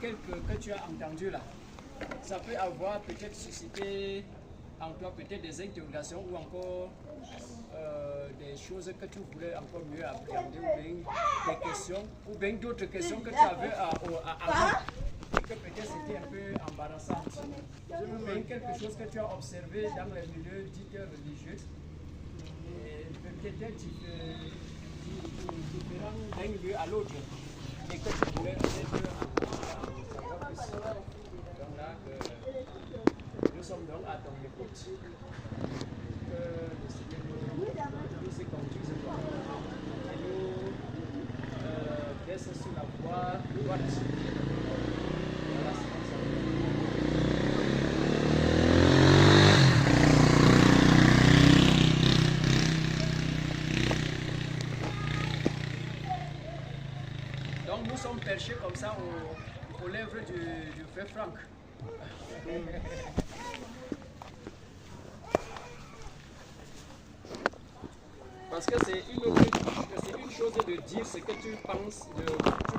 quelques que tu as entendu là, ça peut avoir peut-être suscité en toi peut-être des interrogations ou encore des choses que tu voulais encore mieux appréhender ou bien des questions ou bien d'autres questions que tu avais avant et que peut-être c'était un peu embarrassant. Ou bien quelque chose que tu as observé dans les milieux dits religieux et peut-être différent d'un lieu à l'autre et que tu voulais peut-être savoir plus. Donc là, nous sommes donc à ton écoute. Que le Seigneur nous y conduise et nous laisse sur la voie droite. Voilà, c'est comme ça. Donc nous sommes perchés comme ça aux lèvres du frère Franck. Parce que c'est une chose de dire ce que tu penses, tu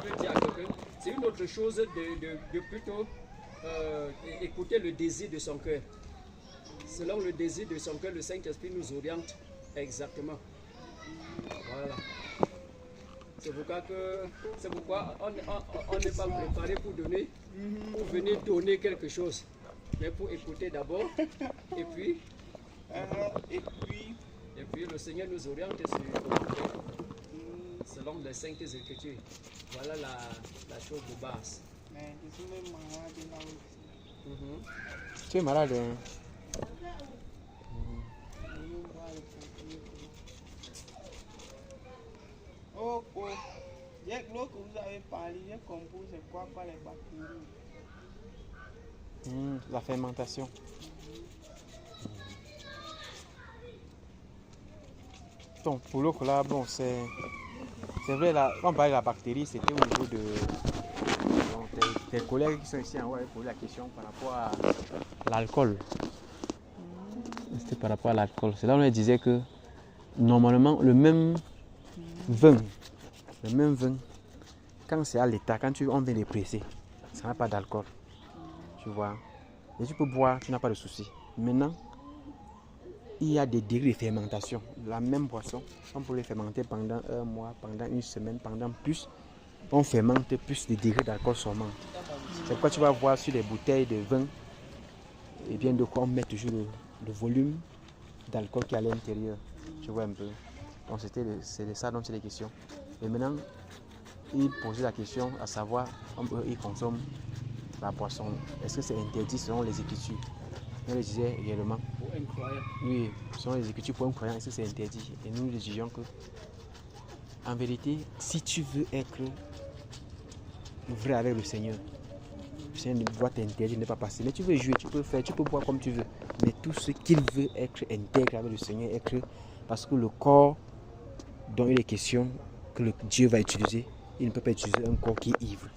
veux dire à quelqu'un. C'est une autre chose de plutôt écouter le désir de son cœur. Selon le désir de son cœur, le Saint-Esprit nous oriente exactement. Voilà. C'est pourquoi on n'est pas préparé pour donner, pour venir donner quelque chose. Mais pour écouter d'abord, et puis le Seigneur nous oriente selon les Saintes Écritures. Voilà la chose de base. Mais je suis même malade là aussi. Tu es malade, hein? Oh, dès que vous avez parlé, j'ai compris c'est quoi les bactéries. La fermentation. Donc pour l'eau là, bon, c'est vrai, là, quand on parle de la bactérie, c'était au niveau de tes collègues qui sont ici en haut, posé la question par rapport à l'alcool. C'était par rapport à l'alcool. C'est là où on disait que normalement le même vin, quand c'est à l'état, quand on vient les presser, ça n'a pas d'alcool. Tu vois. Et tu peux boire, tu n'as pas de souci. Maintenant, il y a des degrés de fermentation. La même boisson, on peut les fermenter pendant un mois, pendant une semaine, pendant plus. On fermente, plus les degrés d'alcool s'augmentent. C'est pourquoi tu vas voir sur les bouteilles de vin, et bien de quoi on met toujours le volume d'alcool qui est à l'intérieur. Tu vois un peu. Donc c'est de ça dont c'est les questions. Et maintenant, il posait la question à savoir, il consomme la boisson. Est-ce que c'est interdit selon les Écritures? On le disait également. Pour un croyant. Oui, selon les Écritures, pour un croyant, est-ce que c'est interdit? Et nous disions que, en vérité, si tu veux être vrai avec le Seigneur doit t'interdire de ne pas passer. Mais tu veux jouer, tu peux faire, tu peux boire comme tu veux. Mais tout ce qu'il veut être intègre avec le Seigneur, être, parce que le corps dont il est question que Dieu va utiliser, il ne peut pas utiliser un corps qui est ivre.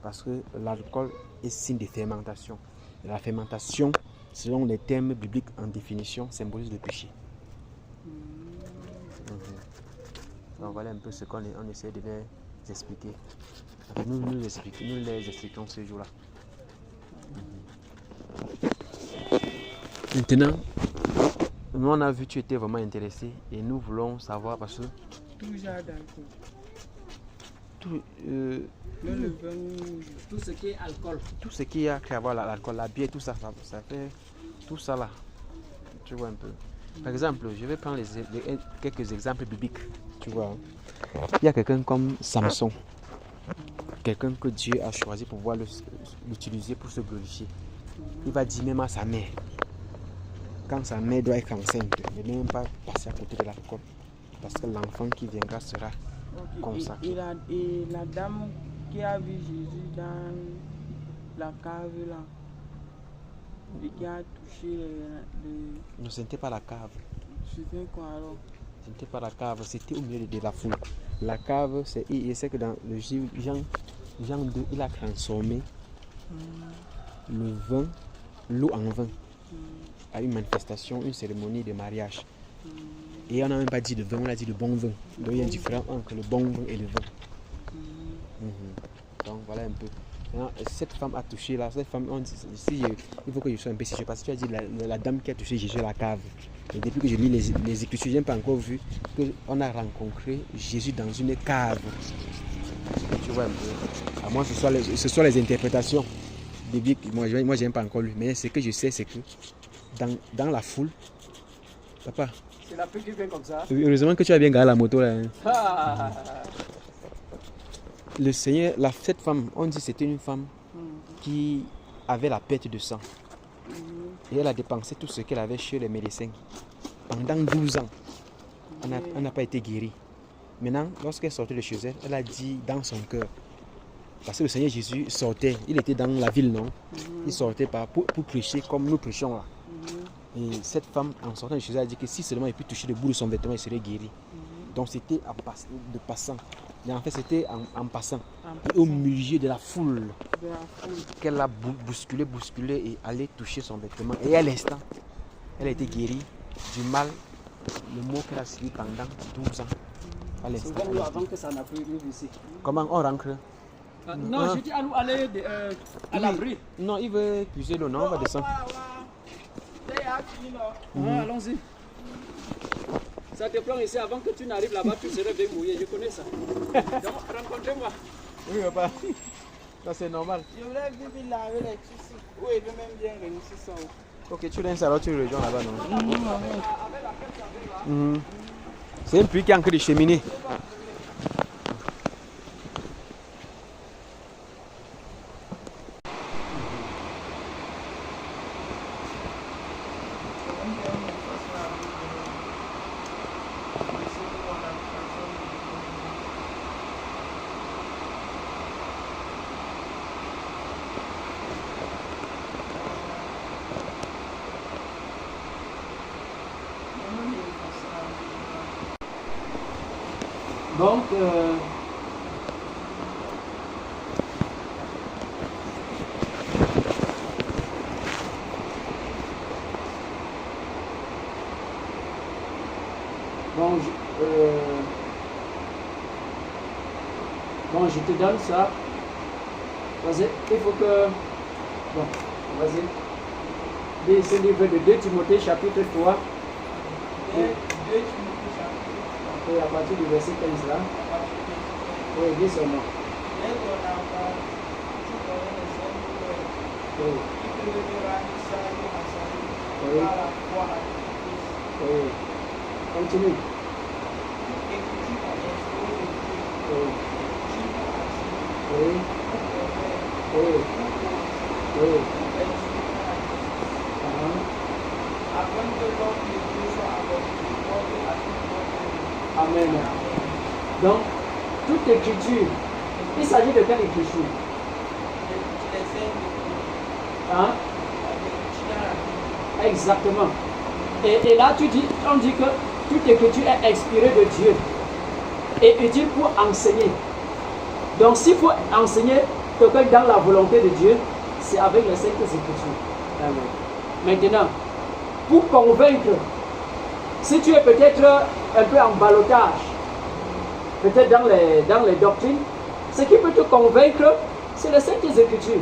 Parce que l'alcool est signe de fermentation. Et la fermentation, selon les termes bibliques en définition, symbolise le péché. Donc voilà un peu ce qu'on essaie de les expliquer. Enfin, nous les expliquons ce jour-là. Maintenant, nous on a vu que tu étais vraiment intéressé et nous voulons savoir parce que Tout genre d'alcool. tout ce qui est alcool. Tout ce qui a à avoir l'alcool, la bière, tout ça, ça fait tout ça là. Tu vois un peu. Par exemple, je vais prendre quelques exemples bibliques. Tu vois. Il y a quelqu'un comme Samson. Quelqu'un que Dieu a choisi pour pouvoir l'utiliser pour se glorifier. Il va dire même à sa mère. Quand sa mère doit être enceinte, ne même pas passer à côté de l'alcool. Parce que l'enfant qui viendra sera consacré. Et la dame qui a vu Jésus dans la cave là, et qui a touché Non, ce n'était pas la cave. C'était quoi alors? Ce n'était pas la cave, c'était au milieu de la foule. La cave, c'est que dans le Jean 2, il a transformé le vin, l'eau en vin, à une manifestation, une cérémonie de mariage. Et on n'a même pas dit de vin, on a dit de bon vin. Donc il y a une différence entre le bon vin et le vin. Donc voilà un peu. Maintenant, cette femme a touché là, cette femme, il faut que je sois un peu sûr parce que tu as dit la dame qui a touché Jésus à la cave. Et depuis que je lis les Écritures, je n'ai pas encore vu qu'on a rencontré Jésus dans une cave. Tu vois un peu. À moi, ce sont les interprétations bibliques. Moi, je n'ai pas encore lu. Mais ce que je sais, c'est que dans la foule, papa. C'est la pluie qui vient comme ça. Heureusement que tu as bien garé la moto là. Hein. Ah. Le Seigneur, cette femme, on dit que c'était une femme qui avait la perte de sang. Et elle a dépensé tout ce qu'elle avait chez les médecins. Pendant 12 ans, elle n'a pas été guérie. Maintenant, lorsqu'elle sortait de chez elle, elle a dit dans son cœur, parce que le Seigneur Jésus sortait, il était dans la ville, non? Il sortait pour prêcher comme nous prêchons là. Et cette femme, en sortant de chez elle, a dit que si seulement il peut toucher le bout de son vêtement, il serait guéri. Donc c'était de passant. Mais en fait, c'était en passant. Et au milieu de la foule, qu'elle a bousculé et allé toucher son vêtement. Et à l'instant, elle a été guérie du mal, le mot qu'elle a suivi pendant 12 ans. À l'instant. C'est comme avant que ça n'a plus nous ici. Comment on rentre? Non, je dis à nous aller à l'abri. Non, il veut puiser l'eau, non, on va descendre. Allons-y. Ça te prend ici avant que tu n'arrives là-bas, tu serais bien mouillé, je connais ça. Donc, rencontrez-moi. Oui, papa. Ça, c'est normal. Je voulais vivre là avec les tissus. Oui, il veut même bien réussir ça. Ok, tu lances alors tu rejoins là-bas, non? C'est un puits qui est en train de cheminer. Donc, bon, je te donne ça. Vas-y, il faut que... Bon, vas-y. Lis ce livre de 2 Timothée chapitre 3. 2 Timothée chapitre 3. Et à partir du verset 15 là. Oui, dis son nom. Oui. Continue. Oui. Amen. Donc, toute écriture, il s'agit de quelle écriture? Hein? Exactement. Et là, on dit que toute écriture est inspirée de Dieu et utile pour enseigner. Donc, s'il faut enseigner quelqu'un dans la volonté de Dieu, c'est avec les saintes écritures. Amen. Maintenant, pour convaincre, si tu es peut-être un peu en ballottage, peut-être dans les doctrines, ce qui peut te convaincre, c'est les saintes écritures.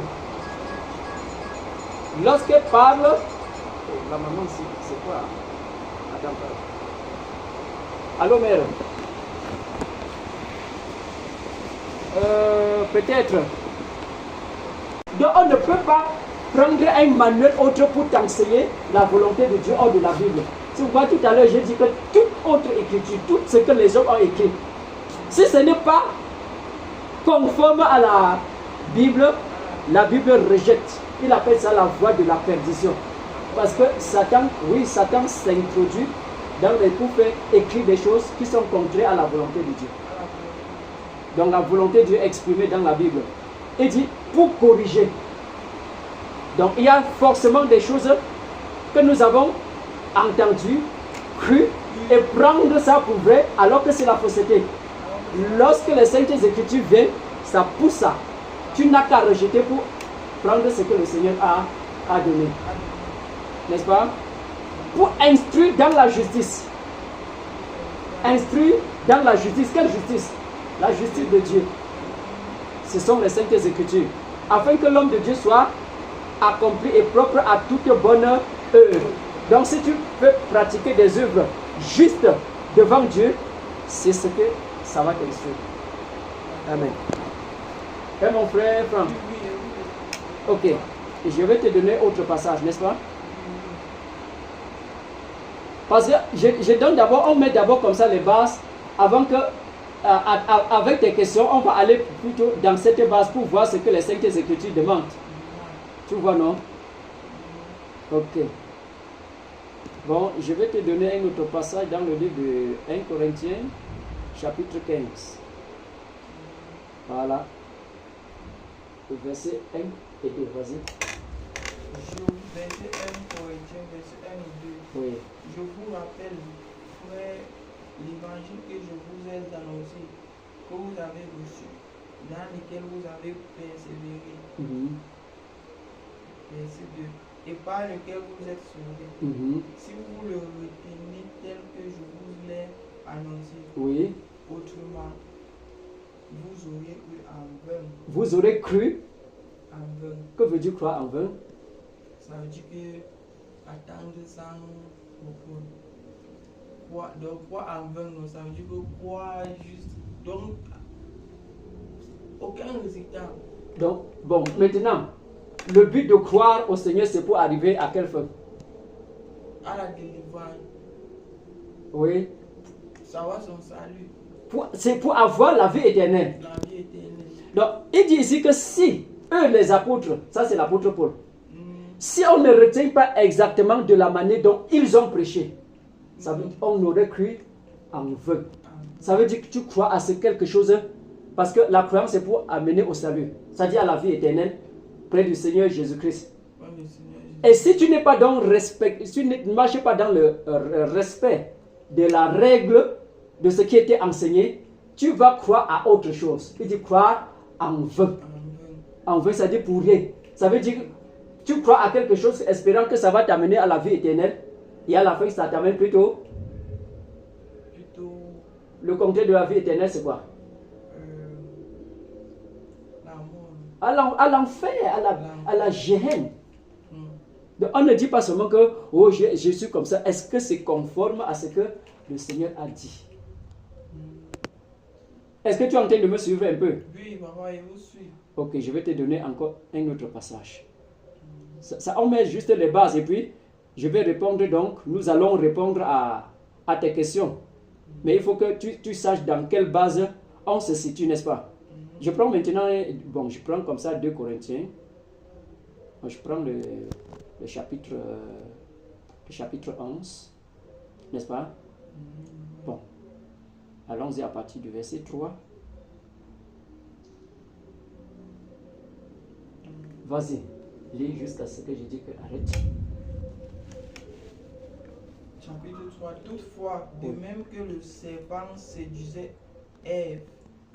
Lorsqu'elle parle, la maman, c'est quoi? Attends, allô, mère? Peut-être. Donc, on ne peut pas prendre un manuel autre pour t'enseigner la volonté de Dieu hors de la Bible. C'est pourquoi tout à l'heure j'ai dit que toute autre écriture, tout ce que les hommes ont écrit, si ce n'est pas conforme à la Bible rejette. Il appelle ça la voie de la perdition. Parce que Satan s'introduit pour faire écrire des choses qui sont contraires à la volonté de Dieu. Donc la volonté de Dieu exprimée dans la Bible. Il dit pour corriger. Donc il y a forcément des choses que nous avons entendues, crues, et prendre ça pour vrai alors que c'est la fausseté. Lorsque les saintes écritures viennent, ça pousse ça. Tu n'as qu'à rejeter pour prendre ce que le Seigneur a donné. N'est-ce pas? Pour instruire dans la justice. Instruire dans la justice. Quelle justice? La justice de Dieu. Ce sont les saintes écritures. afin que l'homme de Dieu soit accompli et propre à toute bonne œuvre. Donc si tu peux pratiquer des œuvres justes devant Dieu, c'est ce que ça va t'instruire. Amen. Et mon frère Franck. Ok. Et je vais te donner autre passage, n'est-ce pas? Parce que je donne d'abord, on met d'abord comme ça les bases avant que, avec tes questions, on va aller plutôt dans cette base pour voir ce que les Saintes Écritures demandent. Tu vois, non? Ok. Bon, je vais te donner un autre passage dans le livre de 1 Corinthiens, chapitre 15. Voilà. Le verset 1 et 2, vas-y. Verset 1 Corinthiens, verset 1 et 2. Oui. Je vous rappelle, frère, l'évangile que je vous ai annoncé, que vous avez reçu, dans lequel vous avez persévéré. Verset 2. Et par lequel vous êtes sauvés. Si vous le retenez tel que je vous l'ai annoncé, Oui. autrement, vous aurez cru en vain. Vous aurez cru. En vain. Que veut dire croire en vain? Ça veut dire que attendre sans repos. Donc croire en vain, non, ça veut dire que croire juste. Donc aucun résultat. Donc, bon, maintenant, le but de croire au Seigneur, c'est pour arriver à quelle fin? À la délivrance. Oui. Savoir son salut. C'est pour avoir la vie éternelle. La vie éternelle. Donc, il dit ici que si, eux les apôtres, ça c'est l'apôtre Paul, si on ne retient pas exactement de la manière dont ils ont prêché, ça veut dire qu'on aurait cru en vain. Ça veut dire que tu crois à ce quelque chose, parce que la croyance c'est pour amener au salut, c'est-à-dire à la vie éternelle, près du Seigneur Jésus-Christ. Et si tu n'es pas dans le respect, si tu ne marches pas dans le respect de la règle de ce qui était enseigné, tu vas croire à autre chose. Il dit croire en vain. En vain, ça dit pour rien. Ça veut dire que tu crois à quelque chose espérant que ça va t'amener à la vie éternelle, et à la fin ça t'amène plutôt le contraire de la vie éternelle, c'est quoi? À l'enfer, à la géhenne. Donc on ne dit pas seulement que oh, je suis comme ça. Est-ce que c'est conforme à ce que le Seigneur a dit? Est-ce que tu es en train de me suivre un peu? Oui, papa, je vous suis. Ok, je vais te donner encore un autre passage. Ça, on met juste les bases et puis je vais répondre donc. Nous allons répondre à tes questions. Mais il faut que tu saches dans quelle base on se situe, n'est-ce pas? Je prends maintenant, bon, je prends comme ça 2 Corinthiens. Je prends le chapitre 11, n'est-ce pas? Bon, allons-y à partir du verset 3. Vas-y, lis jusqu'à ce que je dis que arrête. Chapitre 3. Toutefois, de même que le serpent séduisait Ève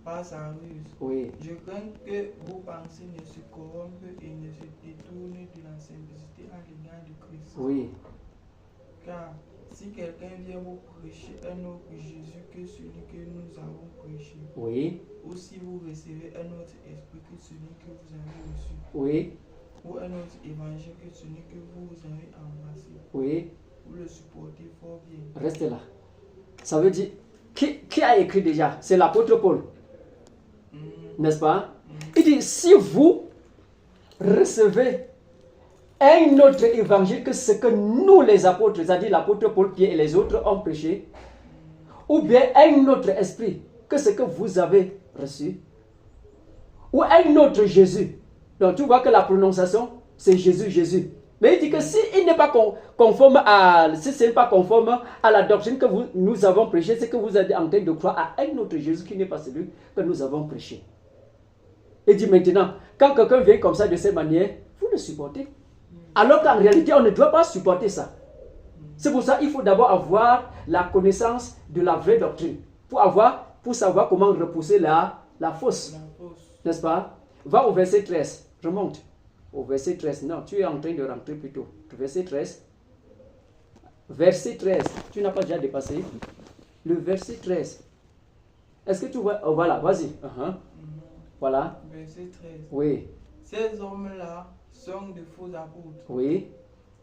par sa ruse, Oui. je crains que vos pensées ne se corrompent et ne se détournent de la simplicité à l'égard de Christ. Oui. Car si quelqu'un vient vous prêcher un autre Jésus que celui que nous avons prêché, Oui. ou si vous recevez un autre esprit que celui que vous avez reçu, Oui. ou un autre évangile que celui que vous avez embrassé, Oui. vous le supportez fort bien. Reste là. Ça veut dire, qui a écrit déjà? C'est l'apôtre Paul. N'est-ce pas? Il dit, si vous recevez un autre évangile que ce que nous les apôtres, c'est-à-dire l'apôtre Paul, Pierre et les autres ont prêché, ou bien un autre esprit que ce que vous avez reçu, ou un autre Jésus. Donc tu vois que la prononciation, c'est Jésus, Jésus. Mais il dit que s'il n'est pas conforme à, si ce n'est pas conforme à la doctrine que nous avons prêchée, c'est que vous êtes en train de croire à un autre Jésus qui n'est pas celui que nous avons prêché. Il dit maintenant, quand quelqu'un vient comme ça de cette manière, vous le supportez. Alors qu'en réalité, on ne doit pas supporter ça. C'est pour ça qu'il faut d'abord avoir la connaissance de la vraie doctrine. Pour savoir comment repousser la fausse. N'est-ce pas? Va au verset 13. Remonte. Au verset 13. Non, tu es en train de rentrer plutôt. Verset 13. Verset 13. Tu n'as pas déjà dépassé? Le verset 13. Est-ce que tu vois? Oh, voilà, vas-y. Voilà. Verset 13. Oui. Ces hommes-là sont de faux apôtres, Oui,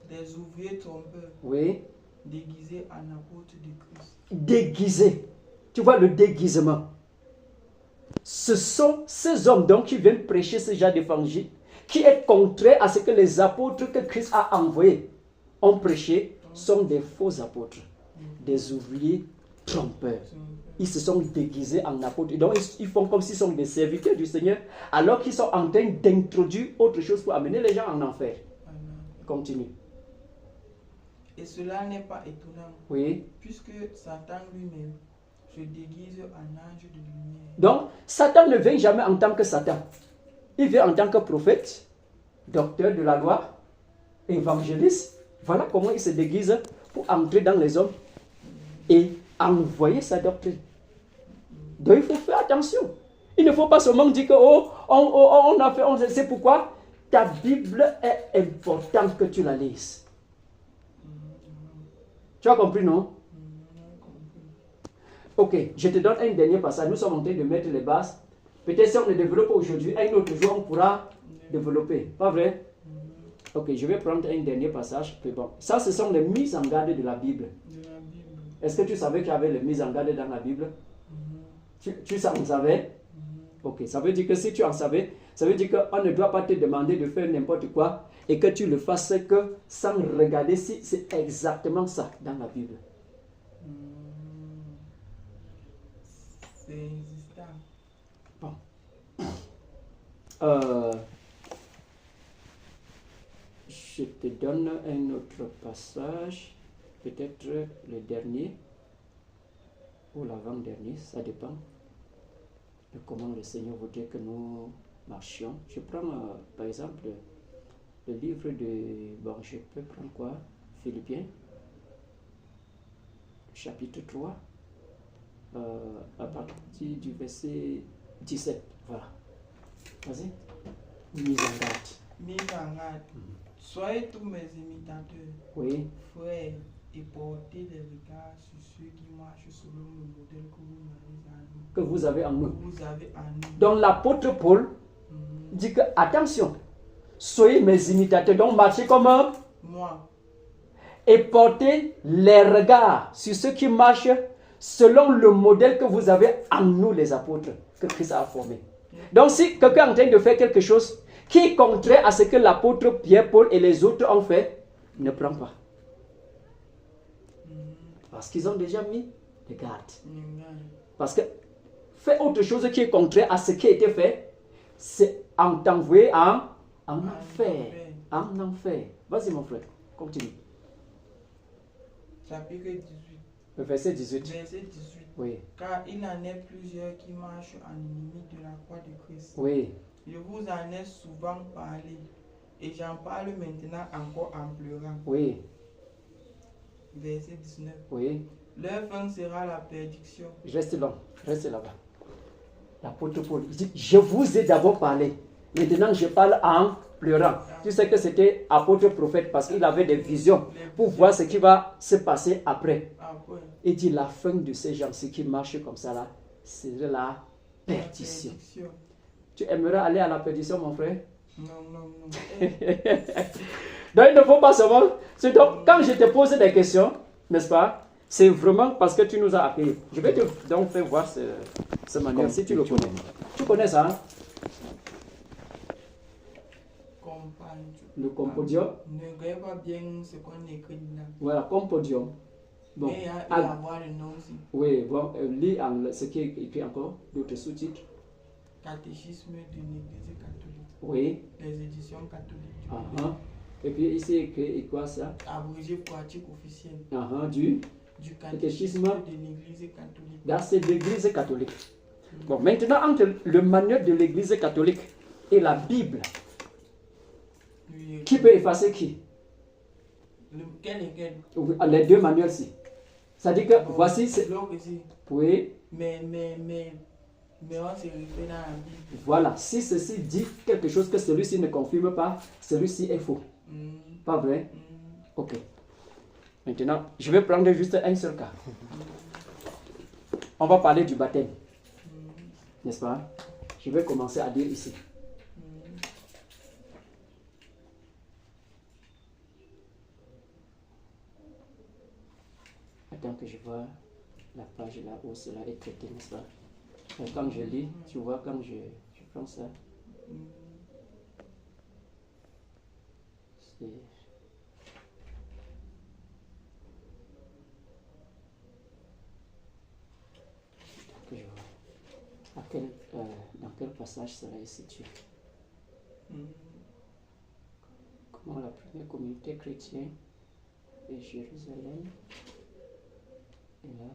des ouvriers trompeurs, oui. déguisés en apôtres de Christ. Déguisés. Tu vois le déguisement. Ce sont ces hommes donc qui viennent prêcher ce genre d'évangile qui est contraire à ce que les apôtres que Christ a envoyés ont prêché, sont des faux apôtres, des ouvriers trompeurs. Ils se sont déguisés en apôtres. Donc ils font comme s'ils sont des serviteurs du Seigneur alors qu'ils sont en train d'introduire autre chose pour amener les gens en enfer. Continue. Et cela n'est pas étonnant, Oui. puisque Satan lui-même se déguise en ange de lumière. Donc, Satan ne vient jamais en tant que Satan. Il vient en tant que prophète, docteur de la loi, évangéliste. Voilà comment il se déguise pour entrer dans les hommes et envoyer sa doctrine. Donc, il faut faire attention. Il ne faut pas seulement dire que, on a fait, on sait pourquoi. Ta Bible est importante que tu la lises. Tu as compris, non? Ok, je te donne un dernier passage. Nous sommes en train de mettre les bases. Peut-être si on ne développe pas aujourd'hui, un autre jour on pourra développer. Pas vrai? Ok, je vais prendre un dernier passage. Mais bon, ça, ce sont les mises en garde de la Bible. Est-ce que tu savais qu'il y avait les mises en garde dans la Bible? Tu en savais? Ok, ça veut dire que si tu en savais, ça veut dire qu'on ne doit pas te demander de faire n'importe quoi et que tu le fasses que sans regarder si c'est exactement ça dans la Bible. C'est existant. Bon. Je te donne un autre passage, peut-être le dernier ou l'avant-dernier, ça dépend de comment le Seigneur voudrait que nous marchions. Je prends par exemple le livre de... Bon, je peux prendre quoi? Philippiens, chapitre 3, à partir du verset 17. Voilà. Vas-y. Mise en garde. Mise en garde. Soyez tous mes imitateurs, Oui. frères, et portez les regards sur ceux qui marchent selon le modèle que vous avez en nous. Que vous avez en nous. Que vous avez en nous. Donc l'apôtre Paul dit que, attention, soyez mes imitateurs, donc marchez comme moi. Et portez les regards sur ceux qui marchent selon le modèle que vous avez en nous, les apôtres, que Christ a formé. Donc si quelqu'un est en train de faire quelque chose qui est contraire à ce que l'apôtre Pierre, Paul et les autres ont fait, ne prends pas. Parce qu'ils ont déjà mis des gardes. Parce que faire autre chose qui est contraire à ce qui a été fait, c'est en t'envoyer en enfer. En enfer. Vas-y mon frère, continue. Chapitre 18. Le verset 18. Verset 18. Oui. Car il en est plusieurs qui marchent en ennemi de la croix de Christ. Oui. Je vous en ai souvent parlé et j'en parle maintenant encore en pleurant. Oui. Verset 19. Oui. Leur fin sera la perdition. Reste là, reste là-bas. L'apôtre Paul dit, je vous ai d'abord parlé. Maintenant, je parle en pleurant. Tu sais que c'était apôtre prophète parce qu'il avait des visions pour voir ce qui va se passer après. Il dit, la fin de ces gens, ceux qui marchent comme ça là, c'est la perdition. Tu aimerais aller à la perdition, mon frère? Non, non, non. Donc, il ne faut pas seulement... Donc, quand je te pose des questions, n'est-ce pas? C'est vraiment parce que tu nous as appelés. Je vais te donc faire voir ce manuel, si tu le connais. Tu connais ça, hein? Le compodium. Ne regarde pas bien ce qu'on écrit là. Voilà, compodium. Bon. Mais il va avoir le nom aussi. Oui, bon, lis ce qui est écrit encore, d'autres sous-titres. Catéchisme de l'Église catholique. Oui. Les éditions catholiques. Et puis ici écrit quoi ça? Abrégé pratique officielle. Du catéchisme de l'Église catholique. Là, c'est l'Église catholique. Bon, maintenant, entre le manuel de l'Église catholique et la Bible, qui peut effacer qui? Lequel? Les deux manuels-ci. Ça dit que voici. Oui. Mais on se réfère dans la Bible. Voilà. Si ceci dit quelque chose que celui-ci ne confirme pas, celui-ci est faux. Pas vrai? Ok. Maintenant, je vais prendre juste un seul cas. On va parler du baptême. N'est-ce pas? Je vais commencer à dire ici. Attends que je vois la page là où cela est traité, n'est-ce pas? Quand je lis, tu vois, quand je prends ça, c'est... Que je vois. Dans quel passage cela est situé? Comment la première communauté chrétienne de Jérusalem est là.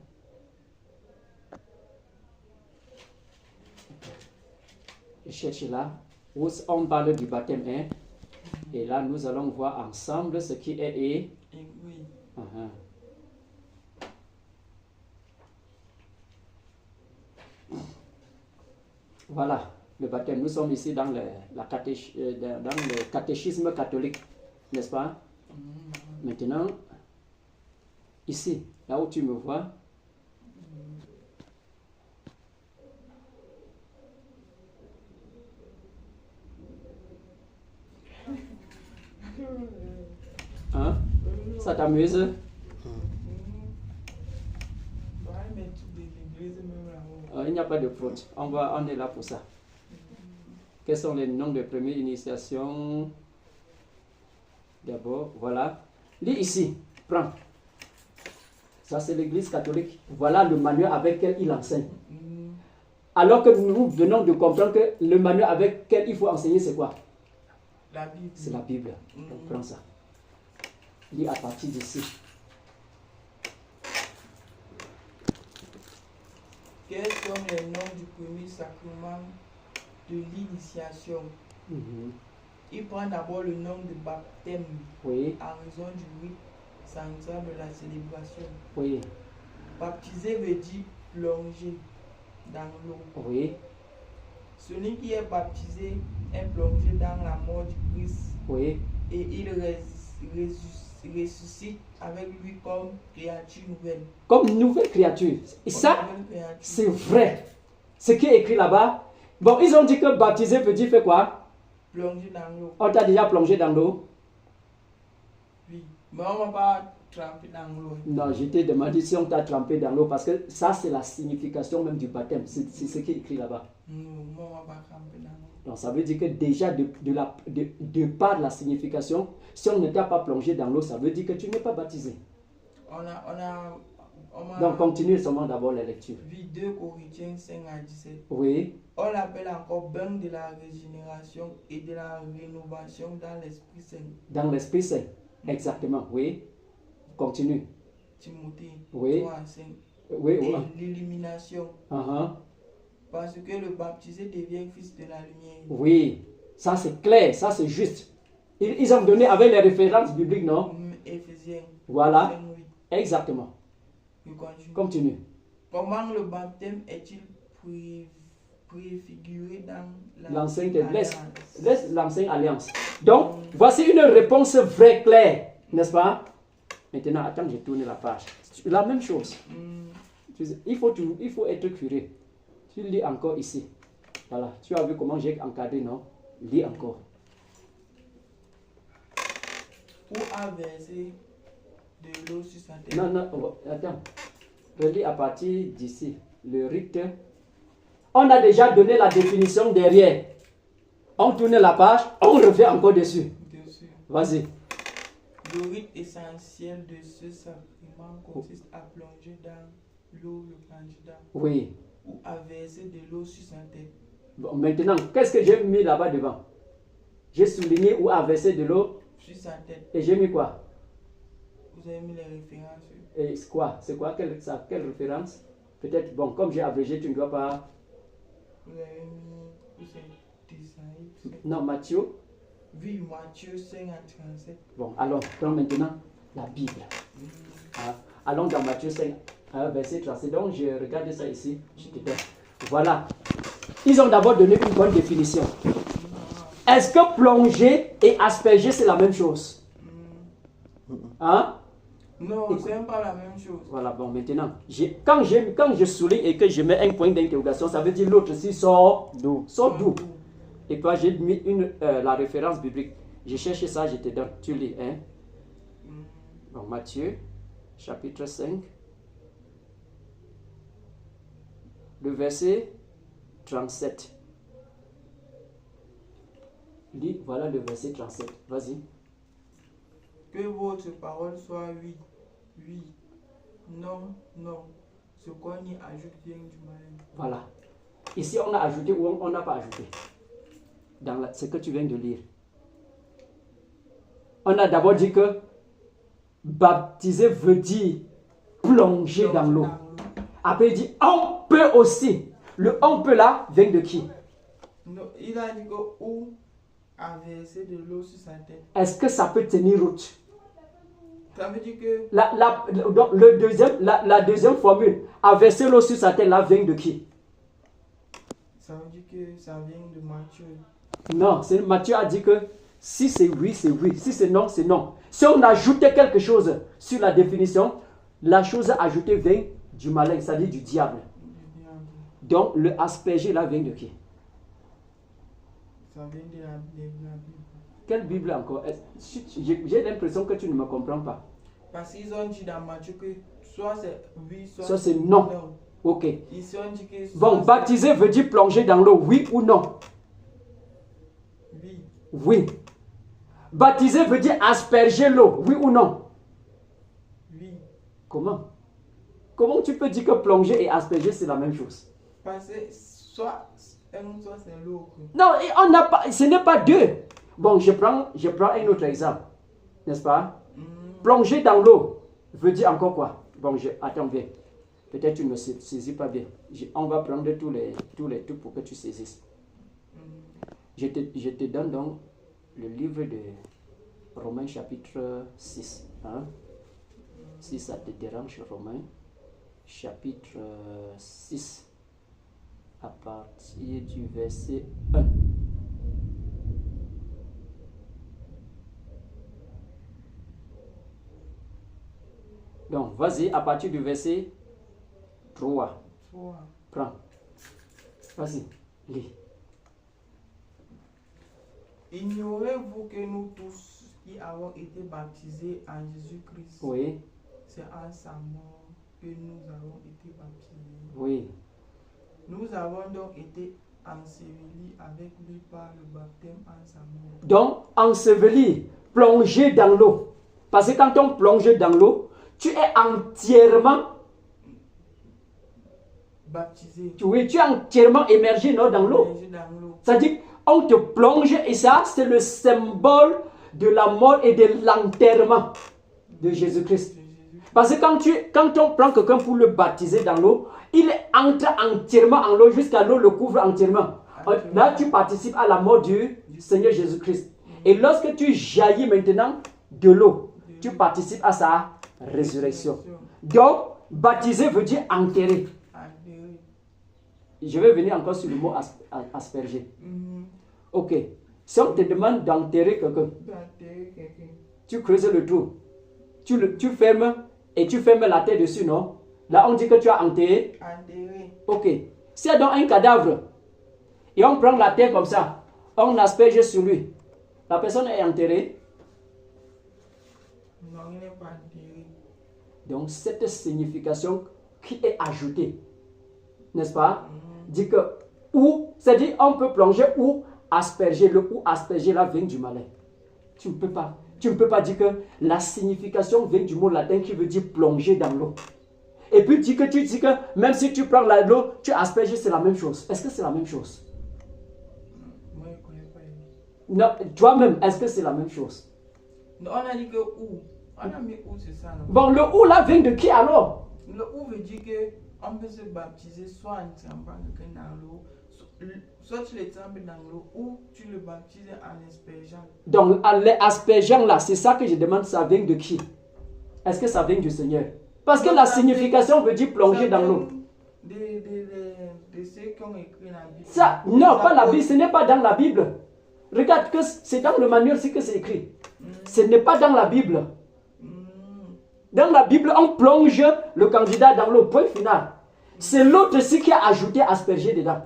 Je cherche là où on parle du baptême, hein? Et là nous allons voir ensemble ce qui est et oui. Voilà, le baptême. Nous sommes ici dans le catéchisme catholique, n'est-ce pas? Maintenant, ici, là où tu me vois, hein? Ça t'amuse? Ouais, mais tu dis l'église même là-haut. Il n'y a pas de faute. On est là pour ça. Quels sont les noms de première initiation? D'abord, voilà. Lis ici. Prends. Ça, c'est l'église catholique. Voilà le manuel avec lequel il enseigne. Alors que nous venons de comprendre que le manuel avec lequel il faut enseigner, c'est quoi? La Bible. C'est la Bible. Donc, prends ça. Lis à partir d'ici. Quels sont les noms du premier sacrement de l'initiation? Il prend d'abord le nom de baptême Oui. en raison du rite central de la célébration. Oui. Baptiser veut dire plonger dans l'eau. Oui. Celui qui est baptisé est plongé dans la mort du Christ. Oui. Et il ressuscite avec lui comme créature nouvelle. Comme nouvelle créature. Et ça, c'est vrai. Ce qui est écrit là-bas. Bon, ils ont dit que baptiser veut dire faire quoi? Plonger dans l'eau. On t'a déjà plongé dans l'eau? Oui. Mais on ne va pas tremper dans l'eau. Non, je t'ai demandé si on t'a trempé dans l'eau parce que ça, c'est la signification même du baptême. C'est ce qui est écrit là-bas. Non, on ne va pas tremper dans l'eau. Donc, ça veut dire que déjà, de par la signification, si on ne t'a pas plongé dans l'eau, ça veut dire que tu n'es pas baptisé. Donc, continue seulement d'abord la lecture. Vu 2 Corinthiens 5 à 17. Oui. On l'appelle encore bain de la régénération et de la rénovation dans l'Esprit Saint. Dans l'Esprit Saint, exactement, oui. Continue. Timothée 3 à 5. Oui, Et oui. l'illumination. Parce que le baptisé devient fils de la lumière. Oui, ça c'est clair, ça c'est juste. Ils ont donné avec les références bibliques, non? Éphésiens. Voilà, exactement. Continue. Comment le baptême est-il préfiguré dans l'ancienne alliance? Laisse l'ancienne alliance. Donc, voici une réponse vraie, claire, n'est-ce pas? Maintenant, attends, j'ai tourné la page. La même chose. Il faut être curieux. Tu lis encore ici. Voilà, tu as vu comment j'ai encadré, non? Lis encore. Ou a versé de l'eau sur sa tête. Non, attends. Relis à partir d'ici. Le rite. On a déjà donné la définition derrière. On tourne la page, on revient encore dessus. Vas-y. Le rite essentiel de ce sacrement consiste à plonger dans l'eau le candidat. Oui. Ou à verser de l'eau sur sa tête. Bon, maintenant, qu'est-ce que j'ai mis là-bas devant? J'ai souligné ou à verser de l'eau sur sa tête. Et j'ai mis quoi? Vous avez mis les références. Et c'est quoi? C'est quoi? Quelle référence? Peut-être, bon, comme j'ai abrégé, tu ne dois pas... Vous avez mis... Non, Matthieu. Oui, Matthieu 5 à 37. Bon, alors, prends maintenant la Bible. Allons dans Matthieu 5, verset 37. Donc, je regarde ça ici. Je te donne. Voilà. Ils ont d'abord donné une bonne définition. Est-ce que plonger et asperger, c'est la même chose? Hein? Non, c'est même pas la même chose. Voilà, bon, maintenant, quand je souligne et que je mets un point d'interrogation, ça veut dire l'autre aussi sort d'où? Sort d'où? Et toi, j'ai mis la référence biblique. J'ai cherché ça, je te donne. Tu lis, hein? Bon, Matthieu, chapitre 5. le verset 37. Lis, voilà le verset 37. Vas-y. Que votre parole soit oui, oui, non, non. Ce qu'on y ajoute vient du malin. Voilà. Ici, on a ajouté ou on n'a pas ajouté. Dans ce que tu viens de lire. On a d'abord dit que baptiser veut dire plonger dans l'eau. Après, il dit on peut aussi. Le on peut là vient de qui? Non, il a dit que ou a versé de l'eau sur sa tête. Est-ce que ça peut tenir route? Ça veut dire que La deuxième formule, a versé l'eau sur sa tête, là vient de qui? ça veut dire que ça vient de Matthieu. Non, Matthieu a dit que si c'est oui, c'est oui. Si c'est non, c'est non. Si on ajoutait quelque chose sur la définition, la chose ajoutée vient du malin, c'est-à-dire du diable. Donc, le asperger là vient de qui? Ça vient de la Bible. Quelle Bible encore? J'ai l'impression que tu ne me comprends pas. Parce qu'ils ont dit dans Matthieu que soit c'est oui, Soit c'est non. Ok. Ils ont dit que Bon, baptiser veut dire plonger dans l'eau, oui ou non? oui. Oui. Baptiser veut dire asperger l'eau, oui ou non? Oui. Comment? Comment tu peux dire que plonger et asperger c'est la même chose? Parce que soit c'est l'eau. Non, on n'a pas, ce n'est pas deux. Bon, je prends un autre exemple, n'est-ce pas? Plonger dans l'eau veut dire encore quoi? Bon, attends bien. Peut-être tu ne me saisis pas bien. On va prendre tous les trucs pour que tu saisisses. Je te donne donc le livre de Romains chapitre 6. Hein? Si ça te dérange, Romains chapitre 6, à partir du verset 1. Donc, vas-y, à partir du verset 3. Prends. Vas-y, lis. Ignorez-vous que nous tous qui avons été baptisés en Jésus-Christ, Oui, c'est en sa mort que nous avons été baptisés. oui. Nous avons donc été ensevelis avec lui par le baptême en sa mort. Donc, enseveli, plonger dans l'eau. Parce que quand on plonge dans l'eau, tu es entièrement Baptisé. oui, tu es entièrement immergé dans l'eau. Plongé dans l'eau. C'est-à-dire, on te plonge et ça, c'est le symbole de la mort et de l'enterrement de Jésus-Christ. Parce que quand on prend quelqu'un pour le baptiser dans l'eau, il entre entièrement en l'eau jusqu'à l'eau le couvre entièrement. Là, tu participes à la mort du Seigneur Jésus-Christ. Et lorsque tu jaillis maintenant de l'eau, tu participes à sa résurrection. Donc, baptiser veut dire enterrer. Je vais venir encore sur le mot asperger. Ok. Si on te demande d'enterrer quelqu'un, tu creuses le trou, tu fermes et tu fermes la tête dessus, non? Là, on dit que tu as enterré. Ok. S'il y a donc un cadavre et on prend la terre comme ça, on asperge sur lui, la personne est enterrée. Non, il n'est pas enterré. Donc, cette signification qui est ajoutée, n'est-ce pas? Dit que ou, c'est-à-dire on peut plonger ou asperger. Le ou asperger là vient du malin. Tu ne peux pas. Tu ne peux pas dire que la signification vient du mot latin qui veut dire plonger dans l'eau. Et puis tu dis que même si tu prends l'eau, tu asperges, c'est la même chose. Est-ce que c'est la même chose? Moi, je ne connais pas. Non, toi-même, est-ce que c'est la même chose? Non, on a dit que ou. On a mis ou, c'est ça, non? Bon, le ou là vient de qui alors? Le ou veut dire qu'on peut se baptiser soit en trempant quelqu'un dans l'eau, soit tu le trempes dans l'eau, ou tu le baptises en aspergeant. Donc, l'aspergeant là, c'est ça que je demande, ça vient de qui? Est-ce que ça vient du Seigneur? Parce que la signification veut dire plonger dans l'eau. De ceux qui ont écrit la Bible. Ça, non, pas la Bible, ce n'est pas dans la Bible. Regarde que c'est dans le manuel, c'est que c'est écrit. Ce n'est pas dans la Bible. Dans la Bible, on plonge le candidat dans l'eau, point final. C'est l'autre aussi qui a ajouté asperger dedans.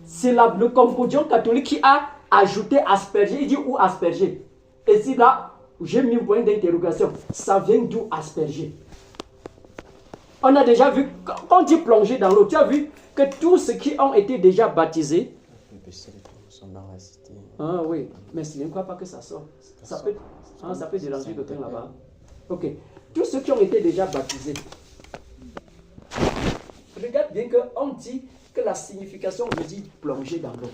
C'est le concordien catholique qui a ajouté asperger. Il dit où asperger. Et si là, j'ai mis un point d'interrogation. Ça vient d'où asperger? On a déjà vu, quand on dit plonger dans l'eau, tu as vu que tous ceux qui ont été déjà baptisés. Sont dans la cité. Ah oui, mais je ne crois pas que ça sort. Ça peut déranger quelqu'un là-bas. Ok. Tous ceux qui ont été déjà baptisés. Regarde bien qu'on dit que la signification veut dire plonger dans l'eau.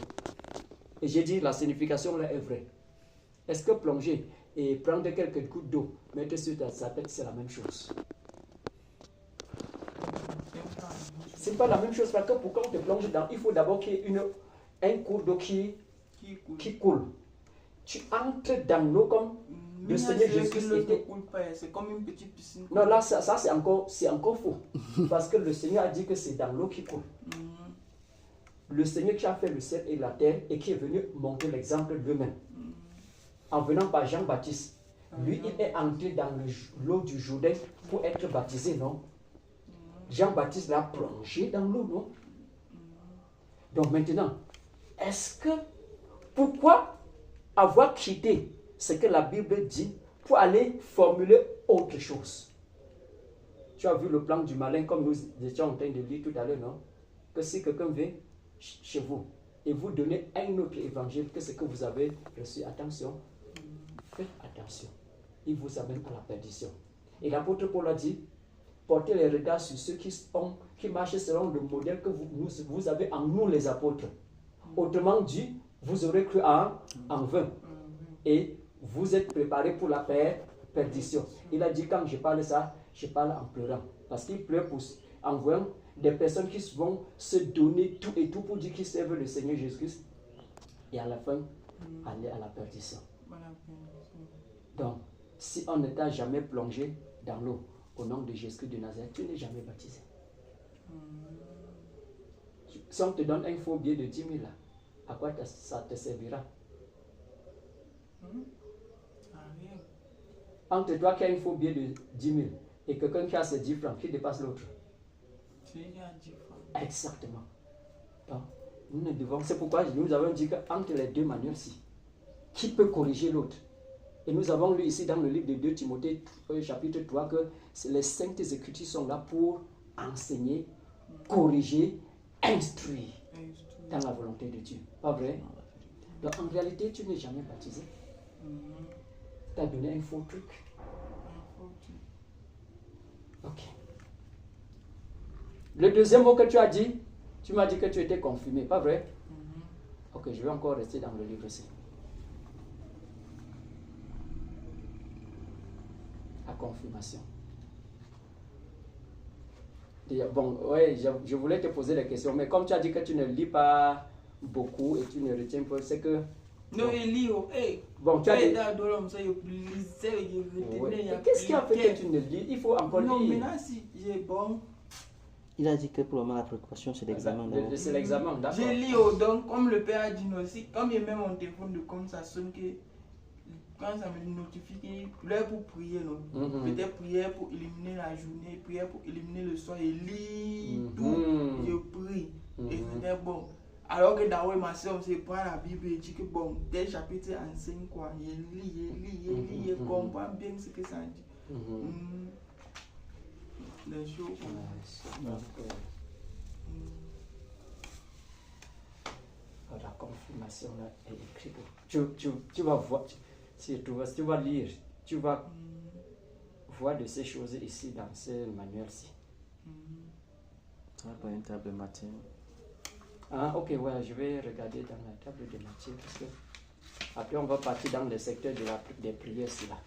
Et j'ai dit la signification là est vraie. Est-ce que plonger et prendre quelques gouttes d'eau, mettre sur sa tête, c'est la même chose? C'est pas la même chose parce que pour qu'on te plonge dans, il faut d'abord qu'il y ait un cours d'eau qui coule. Tu entres dans l'eau comme le Seigneur Jésus était. C'est comme une petite piscine. Non, là, ça c'est encore faux. Parce que le Seigneur a dit que c'est dans l'eau qui coule. Le Seigneur qui a fait le ciel et la terre et qui est venu montrer l'exemple lui-même. En venant par Jean-Baptiste, lui, il est entré dans l'eau du Jourdain pour être baptisé, non? Jean-Baptiste l'a plongé dans l'eau, non? Donc maintenant, pourquoi avoir quitté ce que la Bible dit pour aller formuler autre chose? Tu as vu le plan du malin comme nous étions en train de lire tout à l'heure, non? Que si quelqu'un vient chez vous et vous donnez un autre évangile que ce que vous avez reçu, attention, faites attention, il vous amène à la perdition. Et l'apôtre Paul a dit, portez les regards sur ceux qui marchent selon le modèle que vous avez en nous les apôtres. Autrement dit, vous aurez cru en vain. Et vous êtes préparés pour la perdition. Il a dit, quand je parle ça, je parle en pleurant. Parce qu'il pleure en voyant des personnes qui vont se donner tout et tout pour dire qu'ils servent le Seigneur Jésus-Christ. Et à la fin, aller à la perdition. Donc, si on ne t'a jamais plongé dans l'eau, au nom de Jésus de Nazareth, tu n'es jamais baptisé. Si on te donne un faux billet de 10 000, là, à quoi ça te servira? Entre toi qui as un faux billet de 10 000 et quelqu'un qui a ses 10 francs, qui dépasse l'autre? Exactement. Donc, nous ne devons, c'est pourquoi nous avons dit qu'entre les deux manières-ci, qui peut corriger l'autre? Et nous avons lu ici dans le livre de 2 Timothée, chapitre 3, que les saintes écritures sont là pour enseigner, corriger, instruire dans la volonté de Dieu. Pas vrai? Donc en réalité, tu n'es jamais baptisé. Tu as donné un faux truc. Ok. Le deuxième mot que tu as dit, tu m'as dit que tu étais confirmé, pas vrai? Ok, je vais encore rester dans le livre ici. La confirmation. Bon, ouais, je voulais te poser des questions, mais comme tu as dit que tu ne lis pas beaucoup et tu ne retiens pas, c'est que... Non, il lit, bon, tu as dit... Qu'est-ce qui a fait que tu ne lis? Il faut encore lire. Non, maintenant, si j'ai bon... Il a dit que pour le moment, la préoccupation, c'est l'examen. C'est l'examen, d'accord. J'ai lu, donc, comme le père a dit aussi, comme il met mon téléphone de comme ça sonne que... Quand ça me notifie l'heure pour prier, non? Peut-être prière pour éliminer la journée, prière pour éliminer le soir, et lit tout, je prie. Et c'était bon. Alors que d'abord, ma soeur se prend la Bible et dit que bon, tel chapitre enseigne quoi. Je lis, je comprends bien ce que ça dit. Les choses. La confirmation là est écrite. Tu vas voir. Si tu vas lire, tu vas voir de ces choses ici dans ce manuel-ci. Ça va pas une table de Matthieu. Ah, ok, ouais, je vais regarder dans la table de Matthieu parce que après on va partir dans le secteur des prières ici là.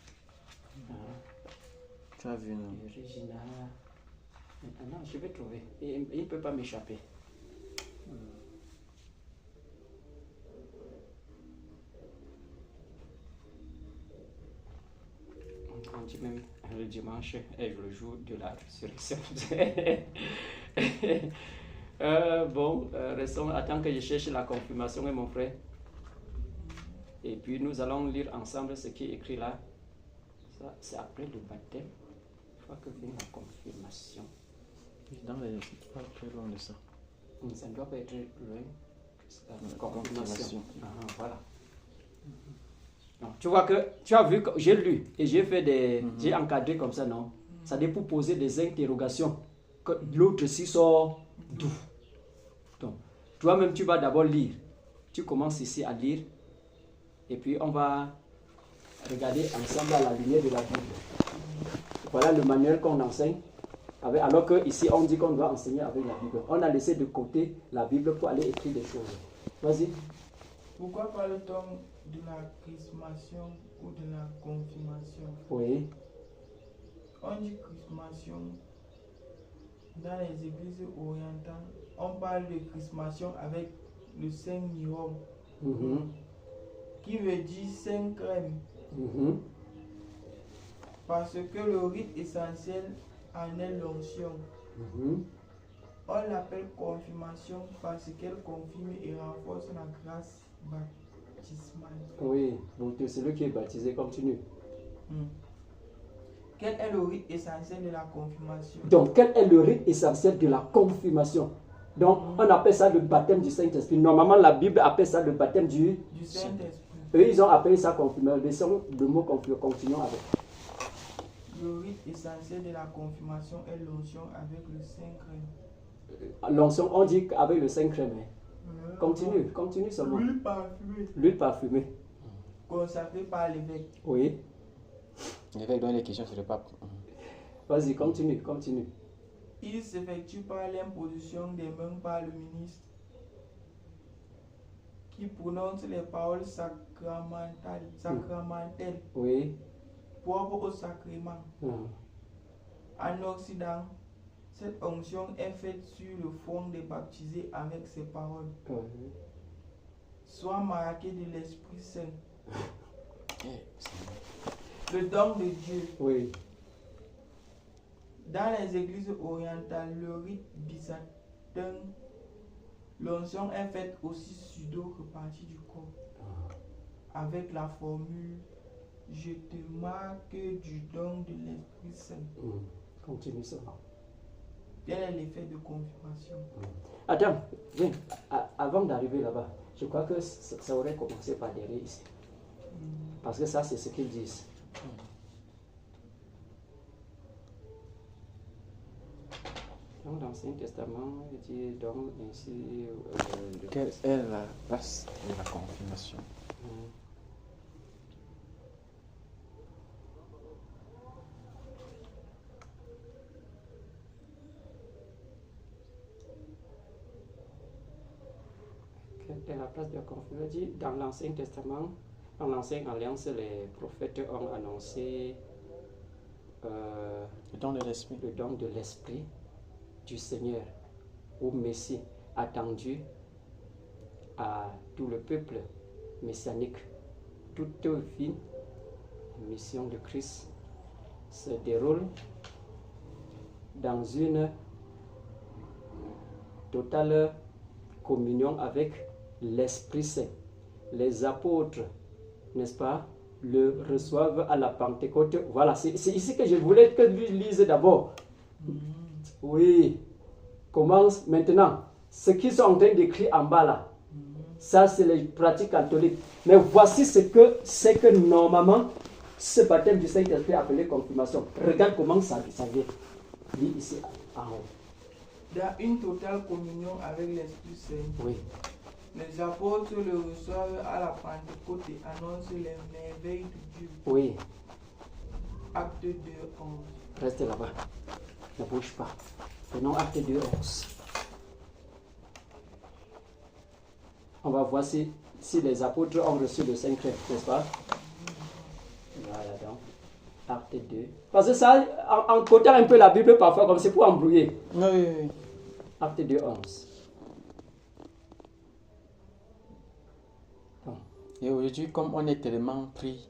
Tu as vu, non? Regina. Non, je vais trouver. Il ne peut pas m'échapper. On dit même le dimanche est le jour de la résurrection. Bon, restons, attends que je cherche la confirmation, mon frère. Et puis nous allons lire ensemble ce qui est écrit là. Ça, c'est après le baptême. Il faut que vienne la confirmation. Dans les... C'est pas très loin de ça. Ça ne doit pas être loin. La confirmation. Voilà. Non, tu vois que tu as vu que j'ai lu et j'ai fait j'ai encadré comme ça, non? Ça dit pour poser des interrogations l'autre aussi sort d'où? Donc, toi-même, tu vas d'abord lire. Tu commences ici à lire. Et puis, on va regarder ensemble à la lumière de la Bible. Voilà le manuel qu'on enseigne. Alors qu'ici, on dit qu'on doit enseigner avec la Bible. On a laissé de côté la Bible pour aller écrire des choses. Vas-y. Pourquoi parle-t-on de la chrismation ou de la confirmation? Oui. On dit chrismation dans les églises orientales. On parle de chrismation avec le Saint Miron, qui veut dire Saint Crème. Parce que le rite essentiel en est l'onction. On l'appelle confirmation parce qu'elle confirme et renforce la grâce baptismale. Oui, donc c'est celui qui est baptisé, continue. Quel est le rite essentiel de la confirmation? Donc, quel est le rite essentiel de la confirmation? Donc, on appelle ça le baptême du Saint-Esprit. Normalement, la Bible appelle ça le baptême du Saint-Esprit. Eux, ils ont appelé ça confirmation. Laissons le mot confirmation, continuons avec. Le rite essentiel de la confirmation est l'onction avec le Saint-Crème. L'onction, on dit avec le Saint-Crème. Continue seulement. L'huile parfumée. L'huile parfumée. Consacrée par l'évêque. Oui. L'évêque donne les questions sur le pape. Vas-y, continue. Il s'effectue par l'imposition des mains par le ministre qui prononce les paroles sacramentales Oui. propres au sacrement. En Occident, cette onction est faite sur le front des baptisés avec ces paroles. Sois marqué de l'Esprit Saint. Le don de Dieu. Oui. Dans les églises orientales, le rite byzantin, l'onction est faite aussi sur deux reparties du corps, avec la formule « Je te marque du don de l'Esprit Saint ». Continue ça. Quel est l'effet de confirmation? Attends, viens. Avant d'arriver là-bas, je crois que ça aurait commencé par derrière ici. Parce que ça, c'est ce qu'ils disent. Donc, dans l'Ancien Testament, il dit donc ainsi. Quelle est la place de la confirmation? Quelle est la place de la confirmation? Il dit dans l'Ancien Testament, dans l'Ancienne Alliance, les prophètes ont annoncé Le don de l'Esprit. Le don de l'Esprit du Seigneur au Messie attendu à tout le peuple messianique. Toute vie, mission de Christ se déroule dans une totale communion avec l'Esprit Saint. Les apôtres, n'est-ce pas, le reçoivent à la Pentecôte. Voilà, c'est ici que je voulais que lui lise d'abord. Oui, commence maintenant. Ce qu'ils sont en train d'écrire en bas là, ça c'est les pratiques catholiques. Mais voici ce que c'est que normalement ce baptême du Saint-Esprit appelé confirmation. Regarde comment ça vient. Lis ici en haut. Dans une totale communion avec l'Esprit Saint, Oui. les apôtres le reçoivent à la Pentecôte et annoncent les merveilles de Dieu. Oui. Acte 2, 11. Reste là-bas. Ne bouge pas. Prenons acte 2, 11. On va voir si les apôtres ont reçu le Saint-Crème, n'est-ce pas? Voilà donc. Acte 2. Parce que ça, en cotant un peu la Bible parfois, comme c'est pour embrouiller. Oui. Acte 2, 11. Et aujourd'hui, comme on est tellement pris,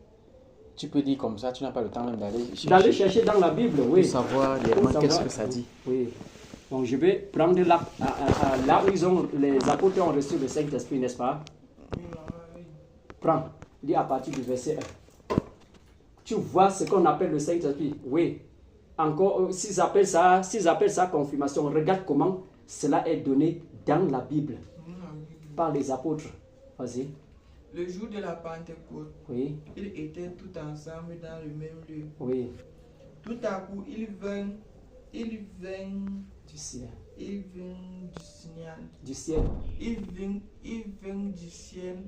tu peux dire comme ça, tu n'as pas le temps même d'aller chercher. D'aller chercher dans la Bible, oui. Pour savoir réellement qu'est-ce que ça dit. Oui. Donc je vais prendre là où les apôtres ont reçu le Saint-Esprit, n'est-ce pas? Prends, lis à partir du verset 1. Tu vois ce qu'on appelle le Saint-Esprit? Oui. Encore, s'ils appellent ça confirmation, regarde comment cela est donné dans la Bible par les apôtres. Vas-y. Le jour de la Pentecôte, Oui. ils étaient tout ensemble dans le même lieu. Oui. Tout à coup, ils vinrent Du ciel. Il vient du ciel. Du ciel. Il vient du ciel